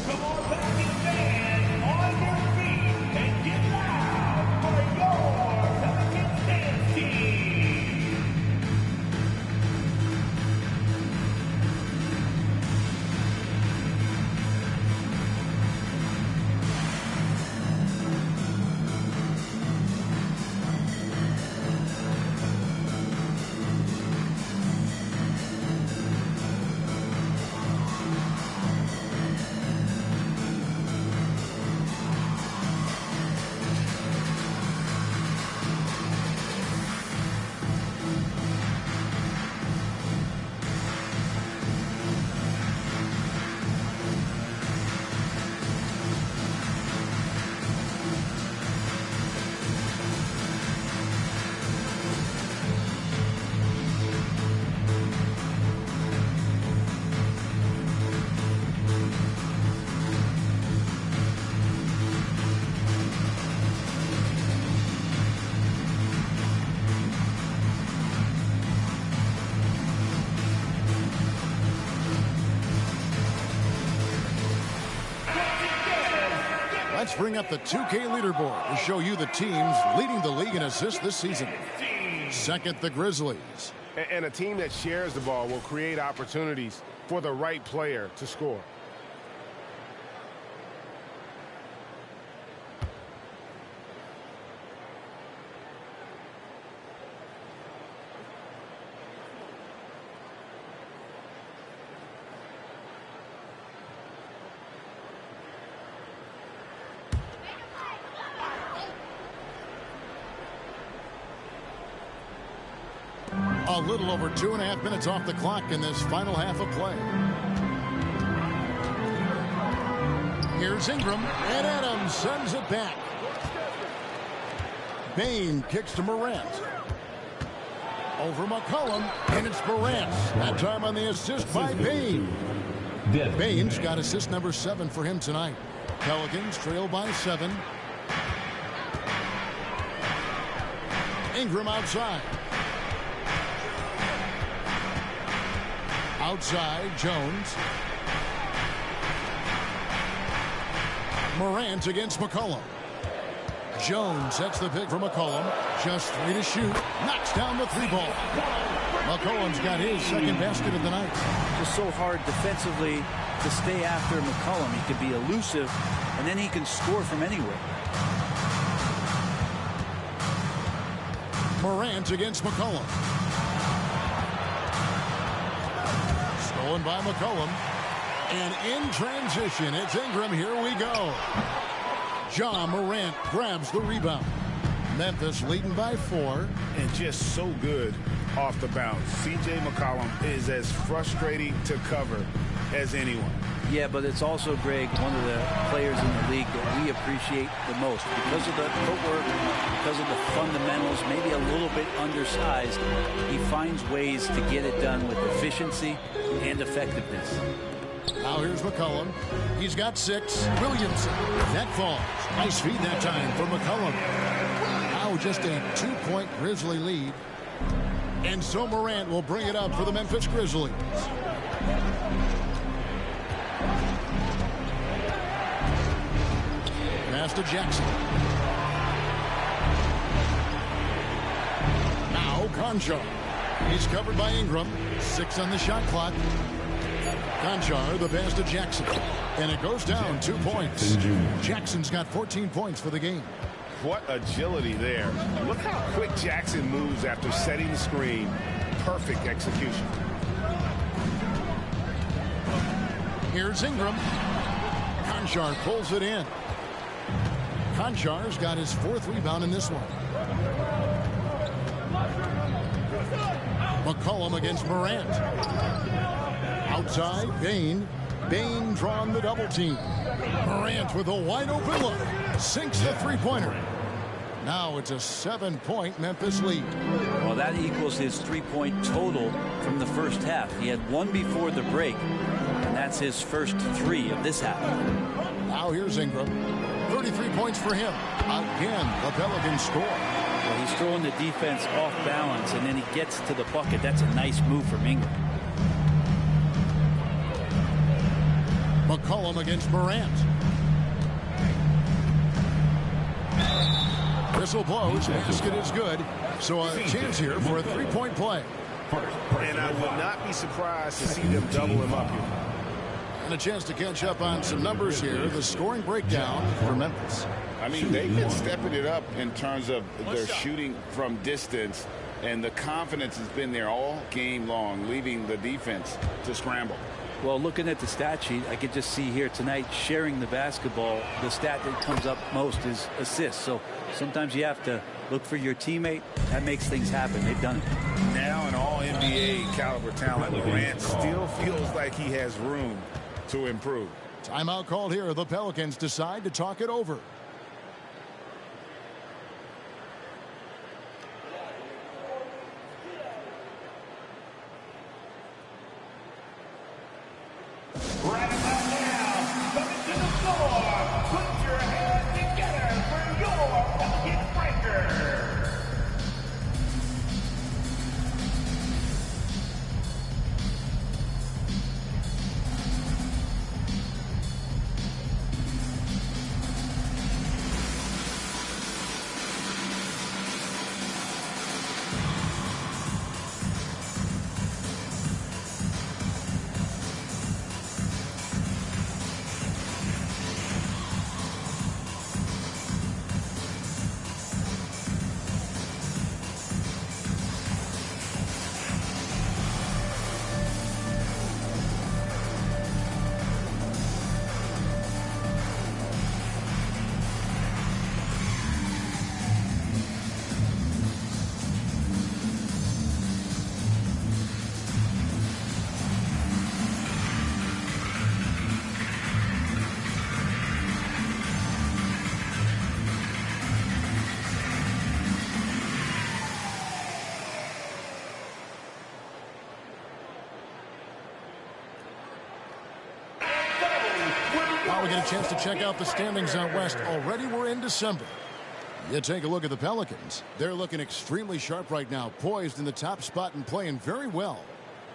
Come on back and stand on your feet and get loud for your Pelicans dance team. Let's bring up the 2K leaderboard to show you the teams leading the league in assists this season. Second, the Grizzlies. And a team that shares the ball will create opportunities for the right player to score. A little over 2.5 minutes off the clock in this final half of play. Here's Ingram, and Adams sends it back. Bane kicks to Morant. Over McCollum, and it's Morant. That time on the assist by Bane. Bane's got assist number 7 for him tonight. Pelicans trail by 7. Ingram outside. Outside, Jones. Morant against McCollum. Jones sets the pick for McCollum. Just 3 to shoot. Knocks down the 3 ball. McCollum's got his second basket of the night. Just so hard defensively to stay after McCollum. He can be elusive, and then he can score from anywhere. Morant against McCollum. Stolen by McCollum. And in transition, it's Ingram. Here we go. Ja Morant grabs the rebound. Memphis leading by 4. And just so good off the bounce. C.J. McCollum is as frustrating to cover as anyone. Yeah, but it's also, Greg, one of the players in the league that we appreciate the most. Because of the footwork, because of the fundamentals, maybe a little bit undersized, he finds ways to get it done with efficiency and effectiveness. Now here's McCollum. He's got 6. Williamson. That falls. Nice feed that time for McCollum. Now Now just a 2-point Grizzly lead. And so Morant will bring it up for the Memphis Grizzlies. Pass to Jackson. Now Conchar. He's covered by Ingram. 6 on the shot clock. Conchar, the pass to Jackson. And it goes down 2 points. Jackson's got 14 points for the game. What agility there. Look how quick Jackson moves after setting the screen. Perfect execution. Here's Ingram. Conchar pulls it in. Conchar's got his 4th rebound in this one. McCollum against Morant. Outside, Bain. Bain drawn the double team. Morant with a wide open look. Sinks the three-pointer. Now it's a 7-point Memphis lead. Well, that equals his 3-point total from the first half. He had 1 before the break, and that's his first 3 of this half. Now here's Ingram. 33 points for him. Again, the Pelicans score. Well, he's throwing the defense off balance, and then he gets to the bucket. That's a nice move from Ingram. McCollum against Morant. Whistle blows. Basket is good. So a chance here for a 3-point play. And I would not be surprised to see them double him up here. And a chance to catch up on some numbers here. The scoring breakdown for Memphis. I mean, they've been stepping it up in terms of their shooting from distance. And the confidence has been there all game long, leaving the defense to scramble. Well, looking at the stat sheet, I could just see here tonight sharing the basketball. The stat that comes up most is assists. So sometimes you have to look for your teammate. That makes things happen. They've done it. Now an all-NBA caliber talent, Morant still feels like he has room to improve. Timeout called here. The Pelicans decide to talk it over. Right about now, coming to the floor. Put your hands together for your Pelican breaker. Now we get a chance to check out the standings out west. Already we're in December. You take a look at the Pelicans. They're looking extremely sharp right now, poised in the top spot and playing very well.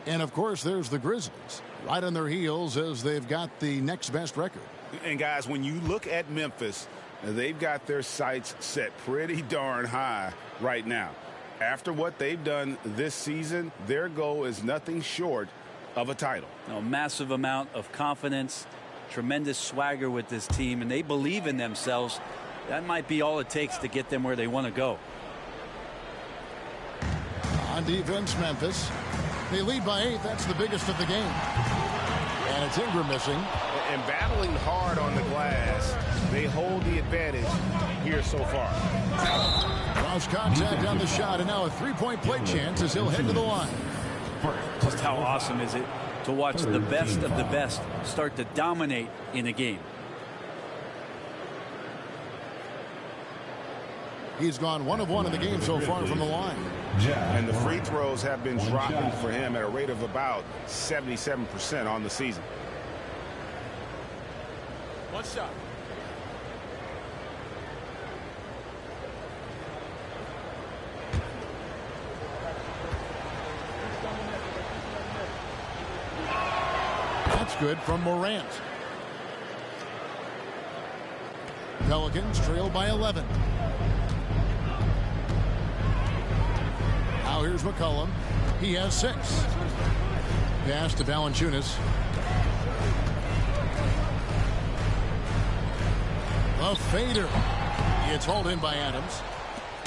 And, of course, there's the Grizzlies, right on their heels as they've got the next best record. And, guys, when you look at Memphis, they've got their sights set pretty darn high right now. After what they've done this season, their goal is nothing short of a title. A massive amount of confidence, tremendous swagger with this team, and they believe in themselves. That might be all it takes to get them where they want to go. On defense, Memphis. They lead by 8. That's the biggest of the game. And it's Ingram missing. And battling hard on the glass, they hold the advantage here so far. Cross contact on the shot, and now a 3-point play chance as he'll head to the line. Just how awesome is it to watch the best of the best start to dominate in a game. He's gone 1 of 1 in the game so far from the line. And the free throws have been dropping for him at a rate of about 77% on the season. One shot. That's good from Morant. Pelicans trail by 11. Now here's McCollum. He has 6. Pass to Valanciunas. A fader. It's hauled in by Adams.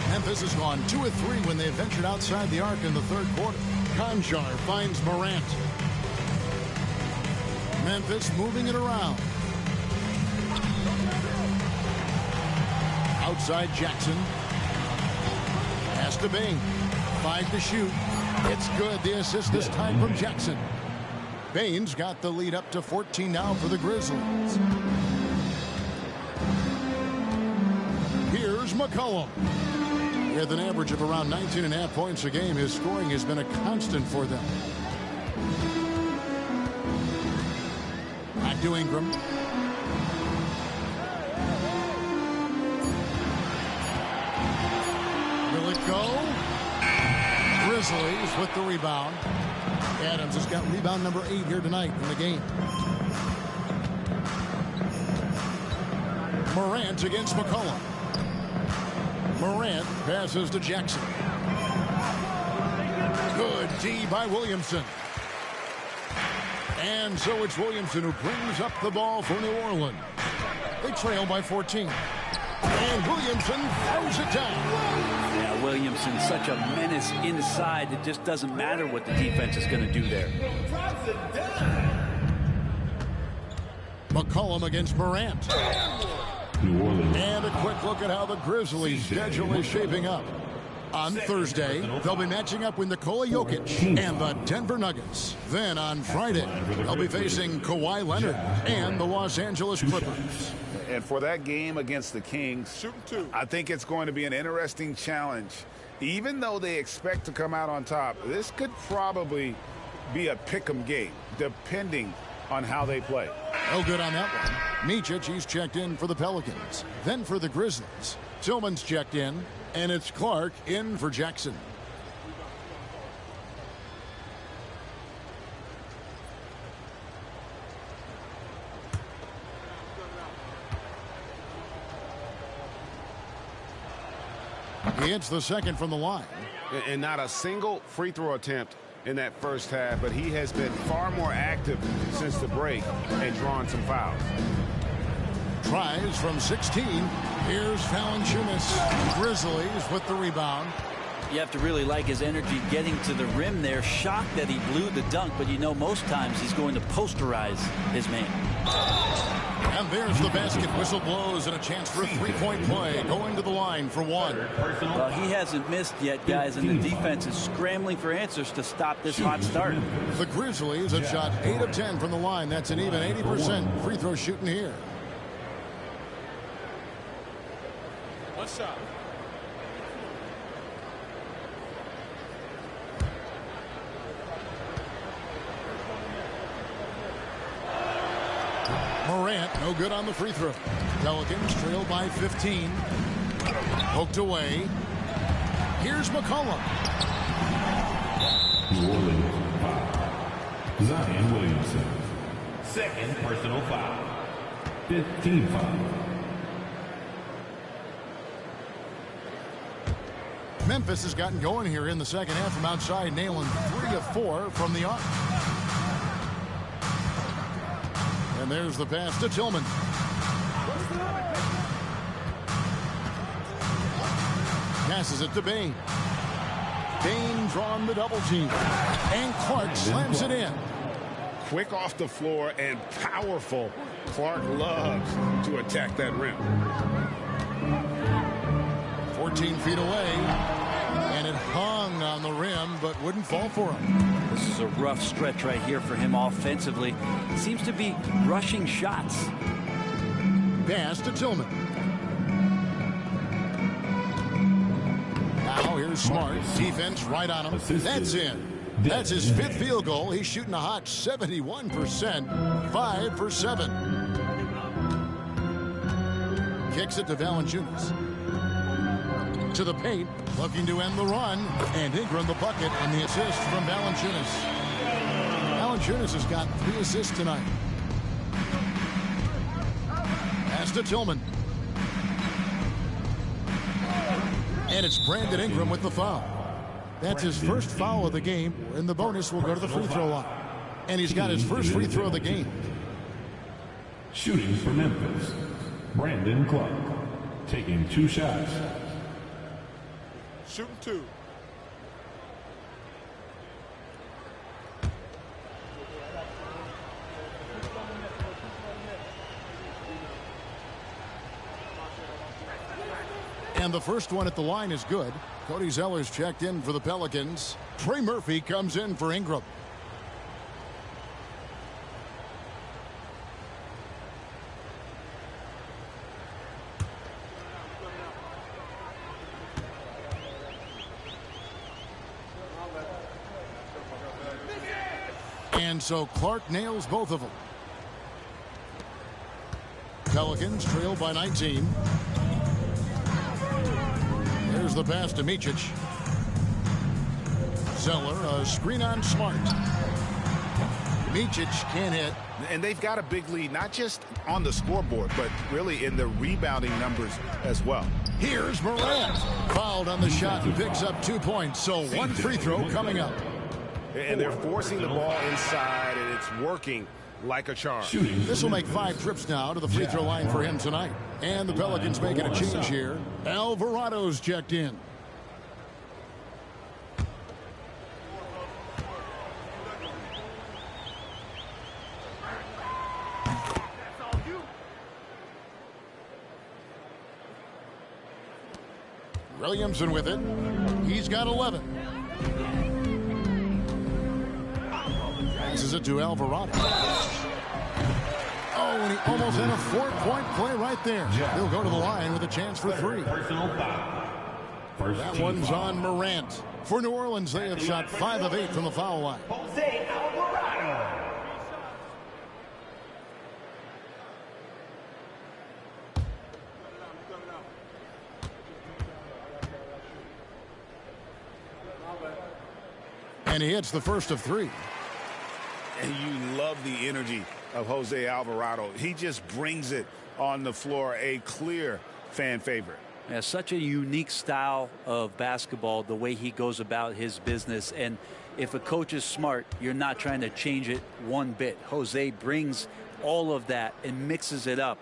Memphis has gone 2 of 3 when they ventured outside the arc in the third quarter. Conchar finds Morant. Memphis moving it around. Outside Jackson. Pass to Bing. 5 to shoot. It's good. The assist this time from Jackson. Baines got the lead up to 14 now for the Grizzlies. Here's McCollum. With an average of around 19.5 points a game, his scoring has been a constant for them. Back to Ingram. Will it go? Grizzlies with the rebound. Adams has got rebound number 8 here tonight in the game. Morant against McCollum. Morant passes to Jackson. Good D by Williamson. And so it's Williamson who brings up the ball for New Orleans. They trail by 14. And Williamson throws it down. Yeah, Williamson, such a menace inside. It just doesn't matter what the defense is going to do there. McCollum against Morant. And a quick look at how the Grizzlies' schedule is shaping up. On Thursday, they'll be matching up with Nikola Jokic and the Denver Nuggets. Then on Friday, they'll be facing Kawhi Leonard and the Los Angeles Clippers. And for that game against the Kings, I think it's going to be an interesting challenge. Even though they expect to come out on top, this could probably be a pick-em game, depending on how they play. No good on that one. Micic, he's checked in for the Pelicans. Then for the Grizzlies. Tillman's checked in, and it's Clark in for Jackson. He hits the second from the line. And not a single free throw attempt in that first half, but he has been far more active since the break and drawn some fouls. Tries from 16. Here's Valanciunas. Grizzlies with the rebound. You have to really like his energy getting to the rim there. Shocked that he blew the dunk, but you know most times he's going to posterize his man. And there's the basket. Whistle blows and a chance for a three-point play. Going to the line for 1. Well, he hasn't missed yet, guys, and the defense is scrambling for answers to stop this hot start. The Grizzlies have shot 8 of 10 from the line. That's an even 80% free throw shooting here. One shot. Morant, no good on the free throw. Pelicans trail by 15. Poked away. Here's McCollum. New Orleans foul. Zion Williamson. Second personal foul. 15 foul. Memphis has gotten going here in the second half from outside, nailing 3 of 4 from the arc. And there's the pass to Tillman. Passes it to Bane. Bane drawn the double team. And Clark slams it in. Quick off the floor and powerful. Clark loves to attack that rim. 14 feet away. And it hung on the rim, but wouldn't fall for him. This is a rough stretch right here for him offensively. He seems to be rushing shots. Pass to Tillman. Now here's Smart. Defense right on him. That's in. That's his 5th field goal. He's shooting a hot 71%. 5 for 7. Kicks it to Valanciunas. To the paint, looking to end the run, and Ingram the bucket on the assist from Valanciunas. Valanciunas has got 3 assists tonight. Pass to Tillman. And it's Brandon Ingram with the foul. That's his first foul of the game, and the bonus will go to the free throw line. And he's got his first free throw of the game. Shooting for Memphis, Brandon Clark, taking 2 shots. Shooting 2. And the first one at the line is good. Cody Zeller's checked in for the Pelicans. Trey Murphy comes in for Ingram. And so Clark nails both of them. Pelicans trail by 19. There's the pass to Micic. Zeller, a screen on Smart. Micic can't hit. And they've got a big lead, not just on the scoreboard, but really in the rebounding numbers as well. Here's Morant. Fouled on the shot and picks up 2 points. So 1 free throw coming up. And they're forcing the ball inside, and it's working like a charm. This will make 5 trips now to the free throw line for him tonight. And the Pelicans making a change here. Alvarado's checked in. Williamson with it. He's got 11. Passes it to Alvarado. Oh, and he almost had a 4-point play right there. He'll go to the line with a chance for 3. That one's on Morant. For New Orleans, they have shot 5 of 8 from the foul line. Jose Alvarado. And he hits the first of 3. And you love the energy of Jose Alvarado. He just brings it on the floor, a clear fan favorite. Yeah, such a unique style of basketball, the way he goes about his business. And if a coach is smart, you're not trying to change it one bit. Jose brings all of that and mixes it up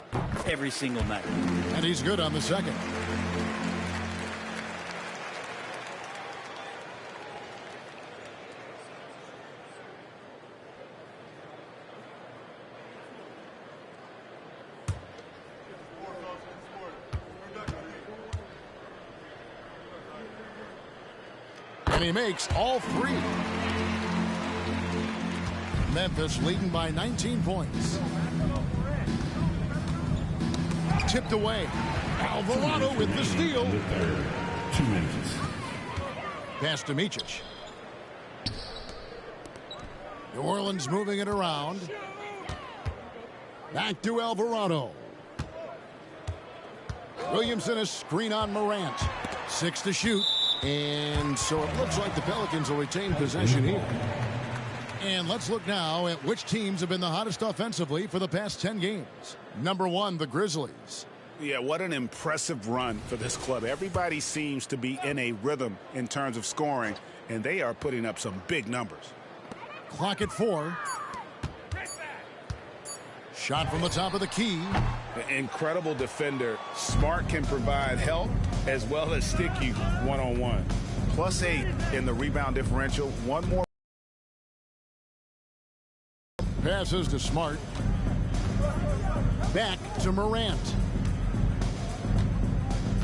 every single night. And he's good on the second. And he makes all 3. Memphis leading by 19 points. Tipped away. Alvarado with the steal. 2 minutes. Pass to Micic. New Orleans moving it around. Back to Alvarado. Williamson a screen on Morant. 6 to shoot. And so it looks like the Pelicans will retain possession here. And let's look now at which teams have been the hottest offensively for the past 10 games. Number 1, the Grizzlies. Yeah, what an impressive run for this club. Everybody seems to be in a rhythm in terms of scoring, and they are putting up some big numbers. Clock at 4. Shot from the top of the key. Incredible defender. Smart can provide help as well as stick you one-on-one. +8 in the rebound differential. One more. Passes to Smart. Back to Morant.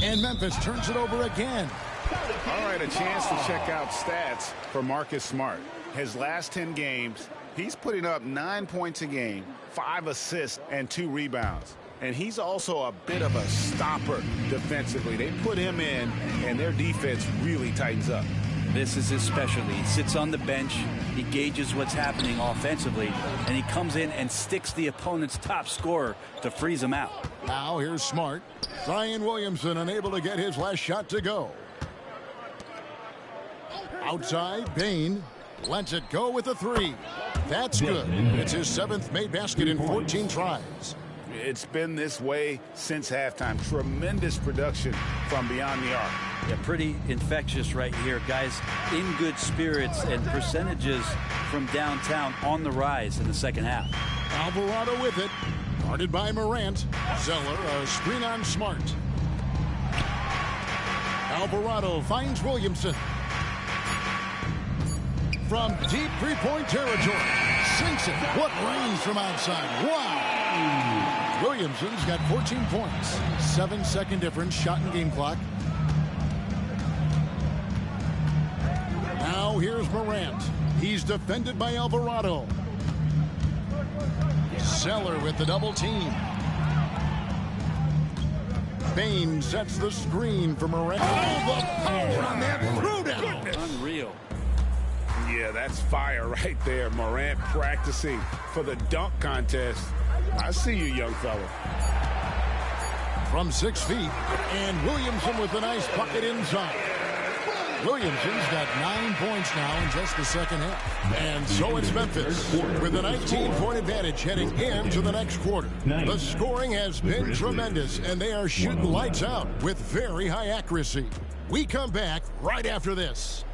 And Memphis turns it over again. All right, a chance to check out stats for Marcus Smart. His last 10 games, he's putting up 9 points a game, 5 assists, and 2 rebounds. And he's also a bit of a stopper defensively. They put him in, and their defense really tightens up. This is his specialty. He sits on the bench, he gauges what's happening offensively, and he comes in and sticks the opponent's top scorer to freeze him out. Now here's Smart. Zion Williamson unable to get his last shot to go. Outside, Payne. Lets it go with a 3. That's good. It's his 7th made basket in 14 tries. It's been this way since halftime. Tremendous production from beyond the arc. Yeah, pretty infectious right here. Guys in good spirits, and percentages from downtown on the rise in the second half. Alvarado with it. Guarded by Morant. Zeller, a screen on Smart. Alvarado finds Williamson. From deep three-point territory. Sinks it. What range from outside. Wow. Williamson's got 14 points. 7-second difference. Shot and game clock. Now here's Morant. He's defended by Alvarado. Zeller with the double team. Bain sets the screen for Morant. Oh, the power on that throwdown. Unreal. Yeah, that's fire right there. Morant practicing for the dunk contest. I see you, young fella. From 6 feet, and Williamson with a nice bucket inside. Williamson's got 9 points now in just the second half. And so it's Memphis with a 19-point advantage heading into the next quarter. The scoring has been tremendous, and they are shooting lights out with very high accuracy. We come back right after this.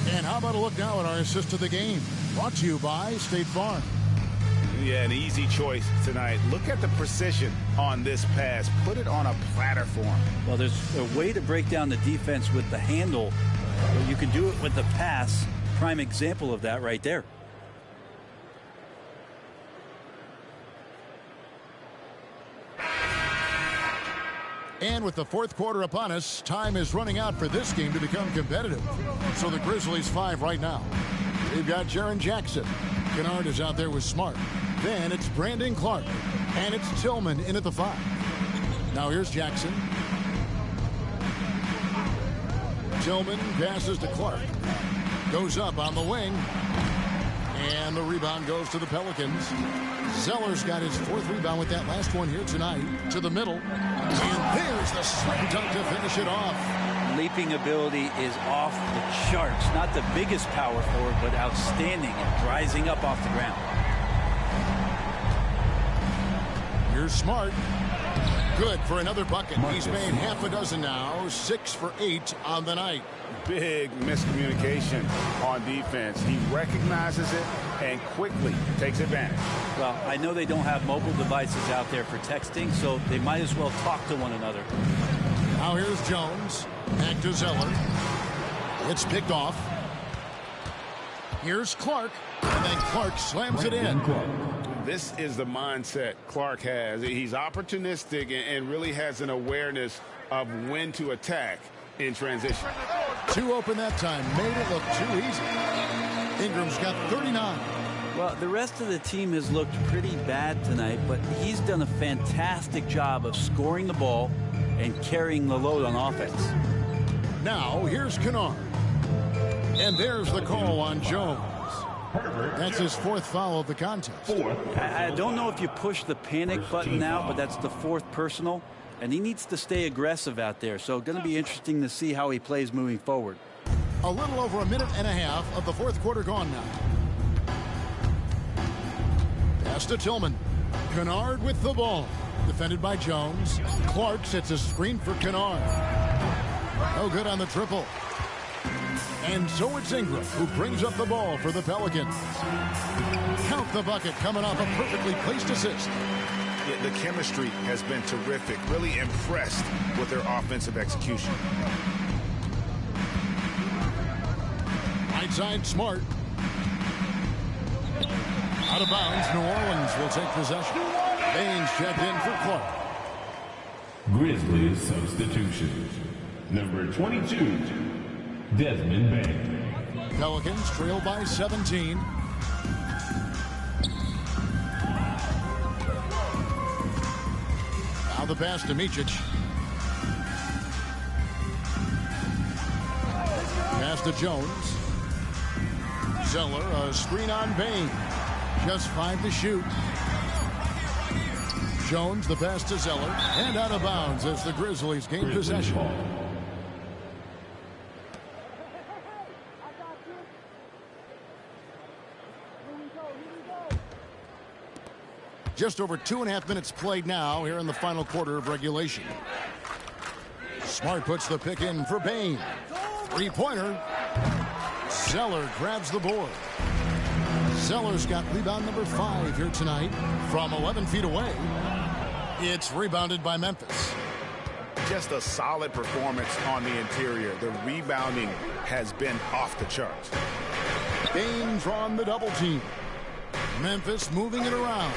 And how about a look now at our assist of the game? Brought to you by State Farm. Yeah, an easy choice tonight. Look at the precision on this pass. Put it on a platter for him. Well, there's a way to break down the defense with the handle. You can do it with the pass. Prime example of that right there. And with the fourth quarter upon us, time is running out for this game to become competitive. So the Grizzlies 5 right now. They've got Jaren Jackson. Kennard is out there with Smart. Then it's Brandon Clark. And it's Tillman in at the 5. Now here's Jackson. Tillman passes to Clark. Goes up on the wing. And the rebound goes to the Pelicans. Zeller's got his 4th rebound with that last one here tonight. To the middle. And there's the slam dunk to finish it off. Leaping ability is off the charts. Not the biggest power forward, but outstanding and rising up off the ground. Here's Smart. Good for another bucket. He's made half a dozen now. 6 for 8 on the night. Big miscommunication on defense. He recognizes it and quickly takes advantage. Well, I know they don't have mobile devices out there for texting, so they might as well talk to one another. Now here's Jones. Back to Zeller. It's picked off. Here's Clark. And then Clark slams it in. This is the mindset Clark has. He's opportunistic and really has an awareness of when to attack in transition. 2 open that time. Made it look too easy. Ingram's got 39. Well, the rest of the team has looked pretty bad tonight, but he's done a fantastic job of scoring the ball and carrying the load on offense. Now, here's Kennard. And there's the call on Jones. That's his 4th foul of the contest. I don't know if you push the panic button now, but that's the 4th personal. And he needs to stay aggressive out there. So going to be interesting to see how he plays moving forward. A little over a minute and a half of the 4th quarter gone now. Pass to Tillman. Kennard with the ball. Defended by Jones. Clark sets a screen for Kennard. No good on the triple. And so it's Ingram who brings up the ball for the Pelicans. Count the bucket coming off a perfectly placed assist. Yeah, the chemistry has been terrific. Really impressed with their offensive execution. Right side, Smart. Out of bounds, New Orleans will take possession. Baines checked in for Clark. Grizzlies substitution. Number 22, Desmond Bain. Pelicans trail by 17. Now the pass to Micic. Pass to Jones. Zeller, a screen on Bain. Just 5 to shoot. Jones, the pass to Zeller, and out of bounds as the Grizzlies gain possession. Just over 2.5 minutes played now here in the final quarter of regulation. Smart puts the pick in for Bain. Three-pointer. Zeller grabs the board. Zeller's got rebound number 5 here tonight from 11 feet away. It's rebounded by Memphis. Just a solid performance on the interior. The rebounding has been off the charts. Bain drawn the double team. Memphis moving it around.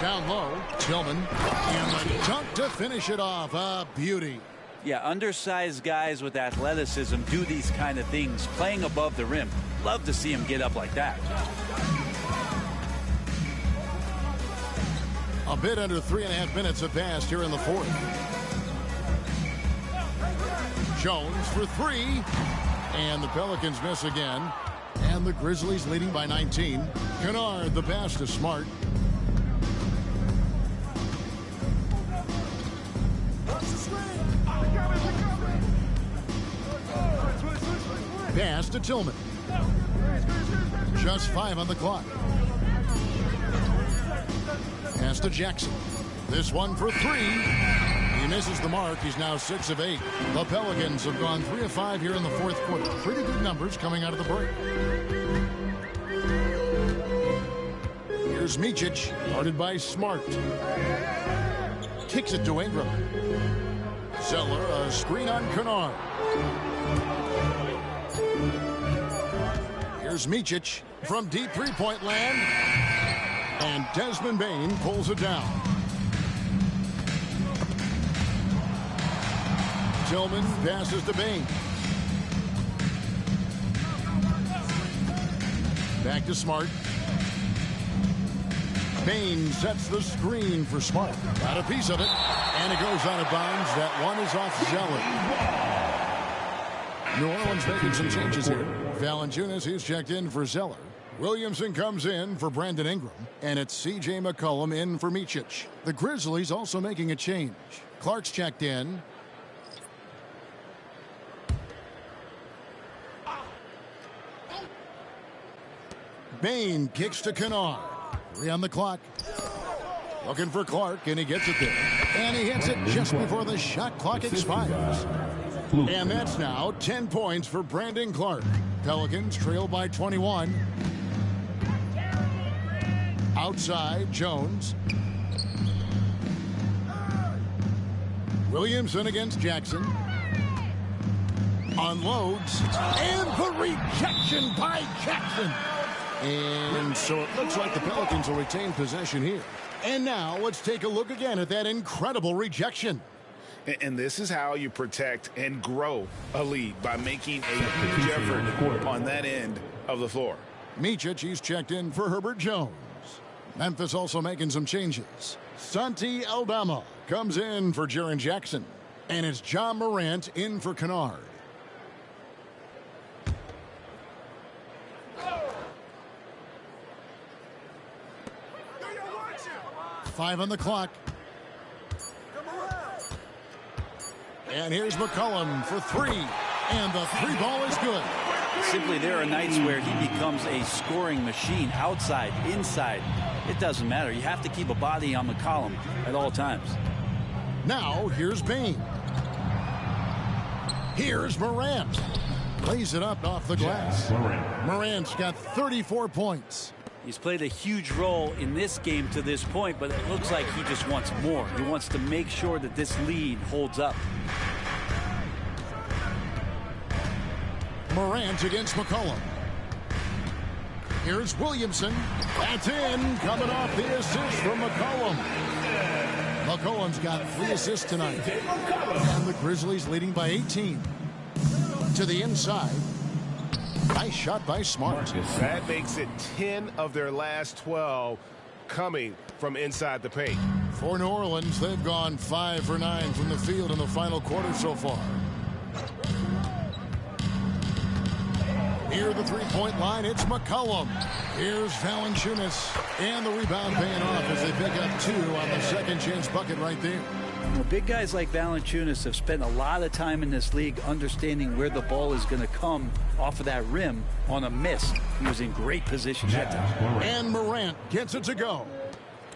Down low, Tillman, and the dunk to finish it off. A beauty. Yeah, undersized guys with athleticism do these kind of things, playing above the rim. Love to see him get up like that. A bit under 3.5 minutes have passed here in the fourth. Jones for 3. And the Pelicans miss again. And the Grizzlies leading by 19. Kennard, the pass to Smart. Pass to Tillman. Just 5 on the clock. Pass to Jackson. This one for 3. He misses the mark. He's now 6 of 8. The Pelicans have gone 3 of 5 here in the fourth quarter. Pretty good numbers coming out of the break. Here's Micic, guarded by Smart. Kicks it to Ingram. Zeller, a screen on Kennard. Here's Micic from deep three-point land. And Desmond Bain pulls it down. Tillman passes to Bain. Back to Smart. Bain sets the screen for Smart. Got a piece of it. And it goes out of bounds. That one is off Zeller. New Orleans making some changes here. Valanciunas, he's checked in for Zeller. Williamson comes in for Brandon Ingram. And it's C.J. McCollum in for Micic. The Grizzlies also making a change. Clark's checked in. Bain kicks to Kennard. 3 on the clock. Looking for Clark, and he gets it there. And he hits it just before the shot clock expires. And that's now 10 points for Brandon Clark. Pelicans trail by 21. Outside, Jones. Williamson against Jackson. Unloads. And the rejection by Jackson. And so it looks like the Pelicans will retain possession here. And now let's take a look again at that incredible rejection. And this is how you protect and grow a lead, by making a huge effort on that end of the floor. Micic, he's checked in for Herbert Jones. Memphis also making some changes. Santi Aldama comes in for Jaren Jackson. And it's John Morant in for Kennard. Five on the clock. And here's McCollum for 3. And the 3 ball is good. Simply, there are nights where he becomes a scoring machine, outside, inside. It doesn't matter. You have to keep a body on McCollum at all times. Now, here's Bain. Here's Morant. Lays it up off the glass. Morant's got 34 points. He's played a huge role in this game to this point, but it looks like he just wants more. He wants to make sure that this lead holds up. Morant against McCollum. Here's Williamson. That's in. Coming off the assist from McCollum. McCollum's got 3 assists tonight. And the Grizzlies leading by 18. To the inside. Nice shot by Smart. That makes it 10 of their last 12 coming from inside the paint. For New Orleans, they've gone 5 for 9 from the field in the final quarter so far. Near the three-point line, it's McCollum. Here's Valanciunas. And the rebound paying off as they pick up 2 on the second chance bucket right there. Well, big guys like Valanciunas have spent a lot of time in this league understanding where the ball is going to come off of that rim on a miss. He was in great position that time. And Morant gets it to go.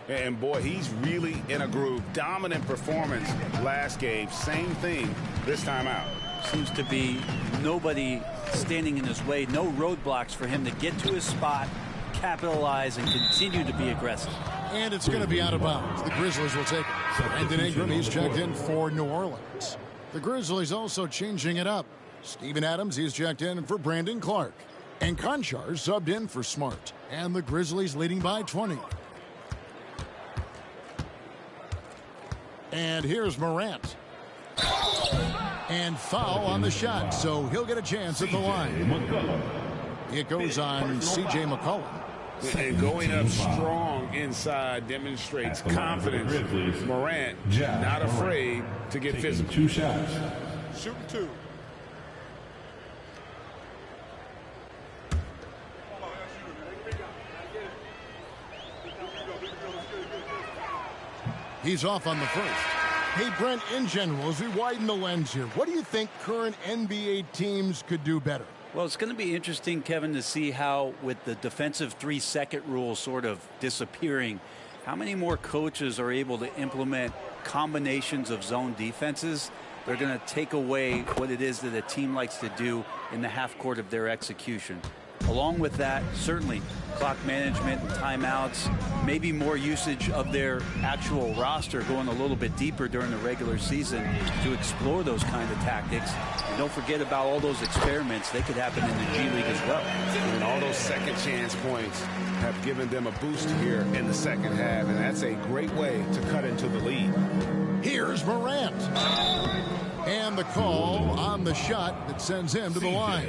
And boy, he's really in a groove. Dominant performance last game. Same thing this time out. Seems to be nobody standing in his way. No roadblocks for him to get to his spot, capitalize, and continue to be aggressive. And it's going to be out of bounds. The Grizzlies will take it. Brandon Ingram, he's checked in for New Orleans. The Grizzlies also changing it up. Steven Adams, he's checked in for Brandon Clark. And Conchar subbed in for Smart. And the Grizzlies leading by 20. And here's Morant. And foul on the shot, so he'll get a chance at the line. It goes on C.J. McCollum. And going up strong inside demonstrates confidence. Morant not afraid to get physical. 2 shots. Shoot 2. He's off on the first. Hey, Brent, in general, as we widen the lens here, what do you think current NBA teams could do better? Well, it's going to be interesting, Kevin, to see how, with the defensive 3-second rule sort of disappearing, how many more coaches are able to implement combinations of zone defenses. They're going to take away what it is that a team likes to do in the half court of their execution. Along with that, certainly clock management and timeouts, maybe more usage of their actual roster going a little bit deeper during the regular season to explore those kind of tactics. And don't forget about all those experiments. They could happen in the G League as well. And all those second chance points have given them a boost here in the second half, and that's a great way to cut into the lead. Here's Morant. And the call on the shot that sends him to the line.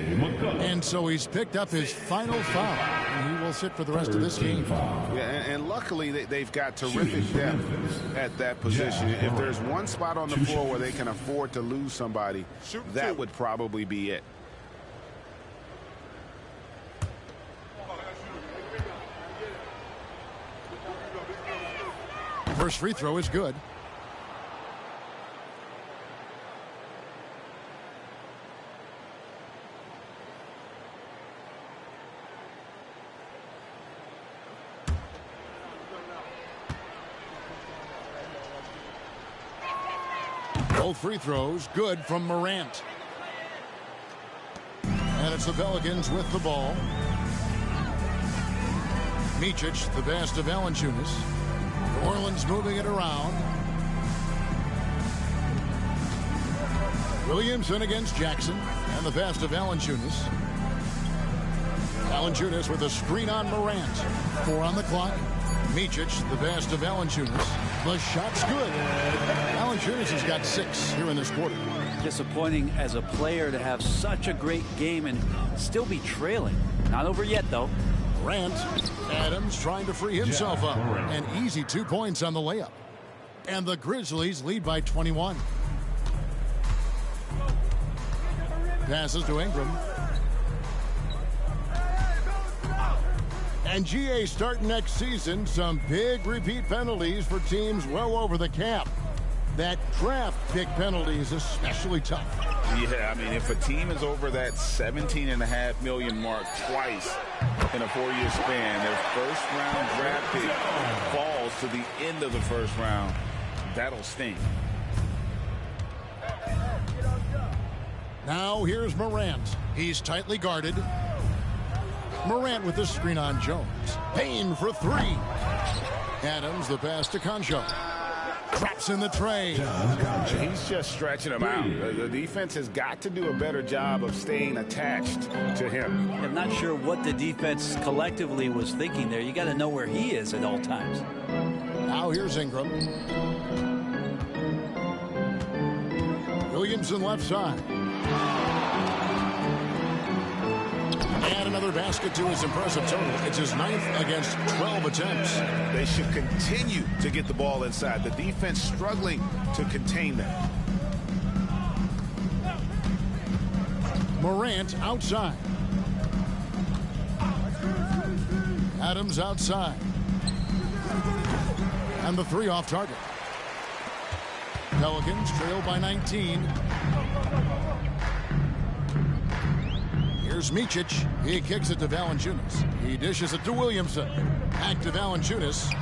And so he's picked up his final foul. And he will sit for the rest of this game. Yeah, and luckily they've got terrific depth at that position. If there's one spot on the floor where they can afford to lose somebody, that would probably be it. First free throw is good. Both free throws good from Morant. And it's the Pelicans with the ball. Micic, the pass to Valanciunas. New Orleans moving it around. Williamson against Jackson. And the pass to Valanciunas. Valanciunas with a screen on Morant. 4 on the clock. Micic, the pass to Valanciunas. The shot's good. Valanciunas has got 6 here in this quarter. Disappointing as a player to have such a great game and still be trailing. Not over yet, though. Morant. Adams trying to free himself up. And easy 2 points on the layup. And the Grizzlies lead by 21. Passes to Ingram. And GA starting next season, some big repeat penalties for teams well over the cap. That draft pick penalty is especially tough. Yeah, I mean, if a team is over that $17.5 million mark twice in a 4-year span, their first-round draft pick falls to the end of the first round. That'll sting. Now here's Morant. He's tightly guarded. Morant with the screen on Jones. Payne for 3. Adams, the pass to Concho. Drops in the tray. He's just stretching him out. The defense has got to do a better job of staying attached to him. I'm not sure what the defense collectively was thinking there. You got to know where he is at all times. Now here's Ingram. Williamson left side. And another basket to his impressive total. It's his 9th against 12 attempts. They should continue to get the ball inside. The defense struggling to contain them. Morant outside. Adams outside. And the 3 off target. Pelicans trail by 19. Here's Micic. He kicks it to Valanciunas. He dishes it to Williamson. Back to Valanciunas.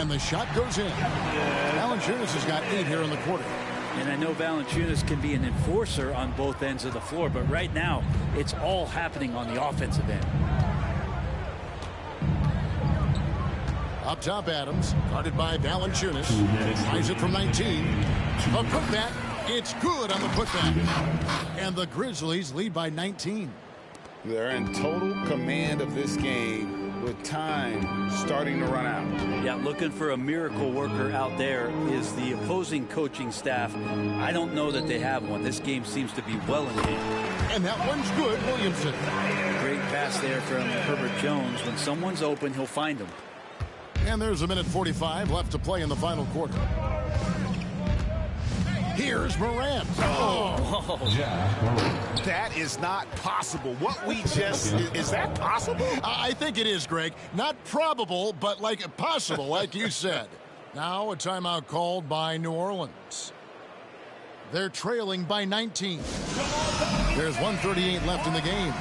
And the shot goes in. Valanciunas has got 8 here in the quarter. And I know Valanciunas can be an enforcer on both ends of the floor, but right now it's all happening on the offensive end. Up top, Adams, guarded by Valanciunas. Tries it from 19. A putback. It's good on the putback. And the Grizzlies lead by 19. They're in total command of this game with time starting to run out. Yeah, looking for a miracle worker out there is the opposing coaching staff. I don't know that they have one. This game seems to be well in hand. And that one's good, Williamson. Great pass there from Herbert Jones. When someone's open, he'll find them. And there's a minute 45 left to play in the final quarter. Here's Morant. Oh. That is not possible. What we just... Is that possible? I think it is, Greg. Not probable, but like possible, like you said. Now a timeout called by New Orleans. They're trailing by 19. There's 1:38 left in the game.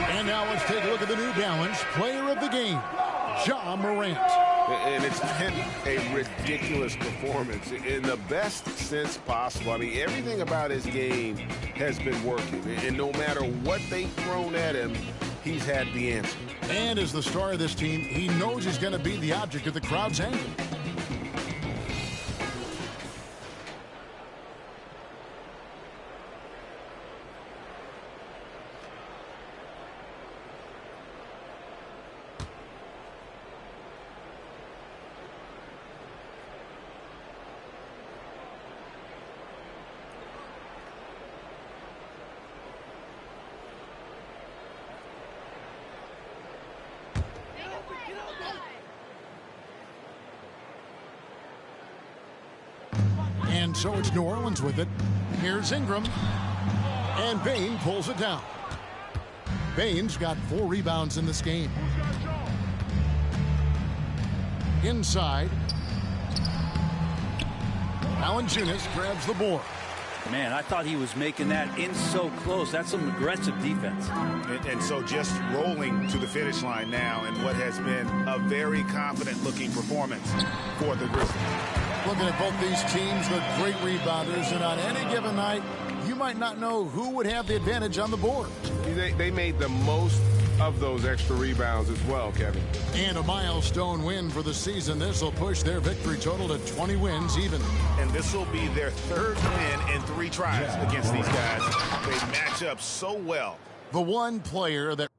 And now let's take a look at the New Balance player of the game, Ja Morant. And it's been a ridiculous performance in the best sense possible. I mean, everything about his game has been working. And no matter what they've thrown at him, he's had the answer. And as the star of this team, he knows he's going to be the object of the crowd's anger. And so it's New Orleans with it. Here's Ingram. And Bane pulls it down. Bane's got 4 rebounds in this game. Inside. Valanciunas grabs the board. Man, I thought he was making that in so close. That's some aggressive defense. And so just rolling to the finish line now in what has been a very confident-looking performance for the Grizzlies. Looking at both these teams, the great rebounders, and on any given night, you might not know who would have the advantage on the board. They made the most of those extra rebounds as well, Kevin. And a milestone win for the season. This will push their victory total to 20 wins even. And this will be their 3rd win in 3 tries against these guys. They match up so well. The one player that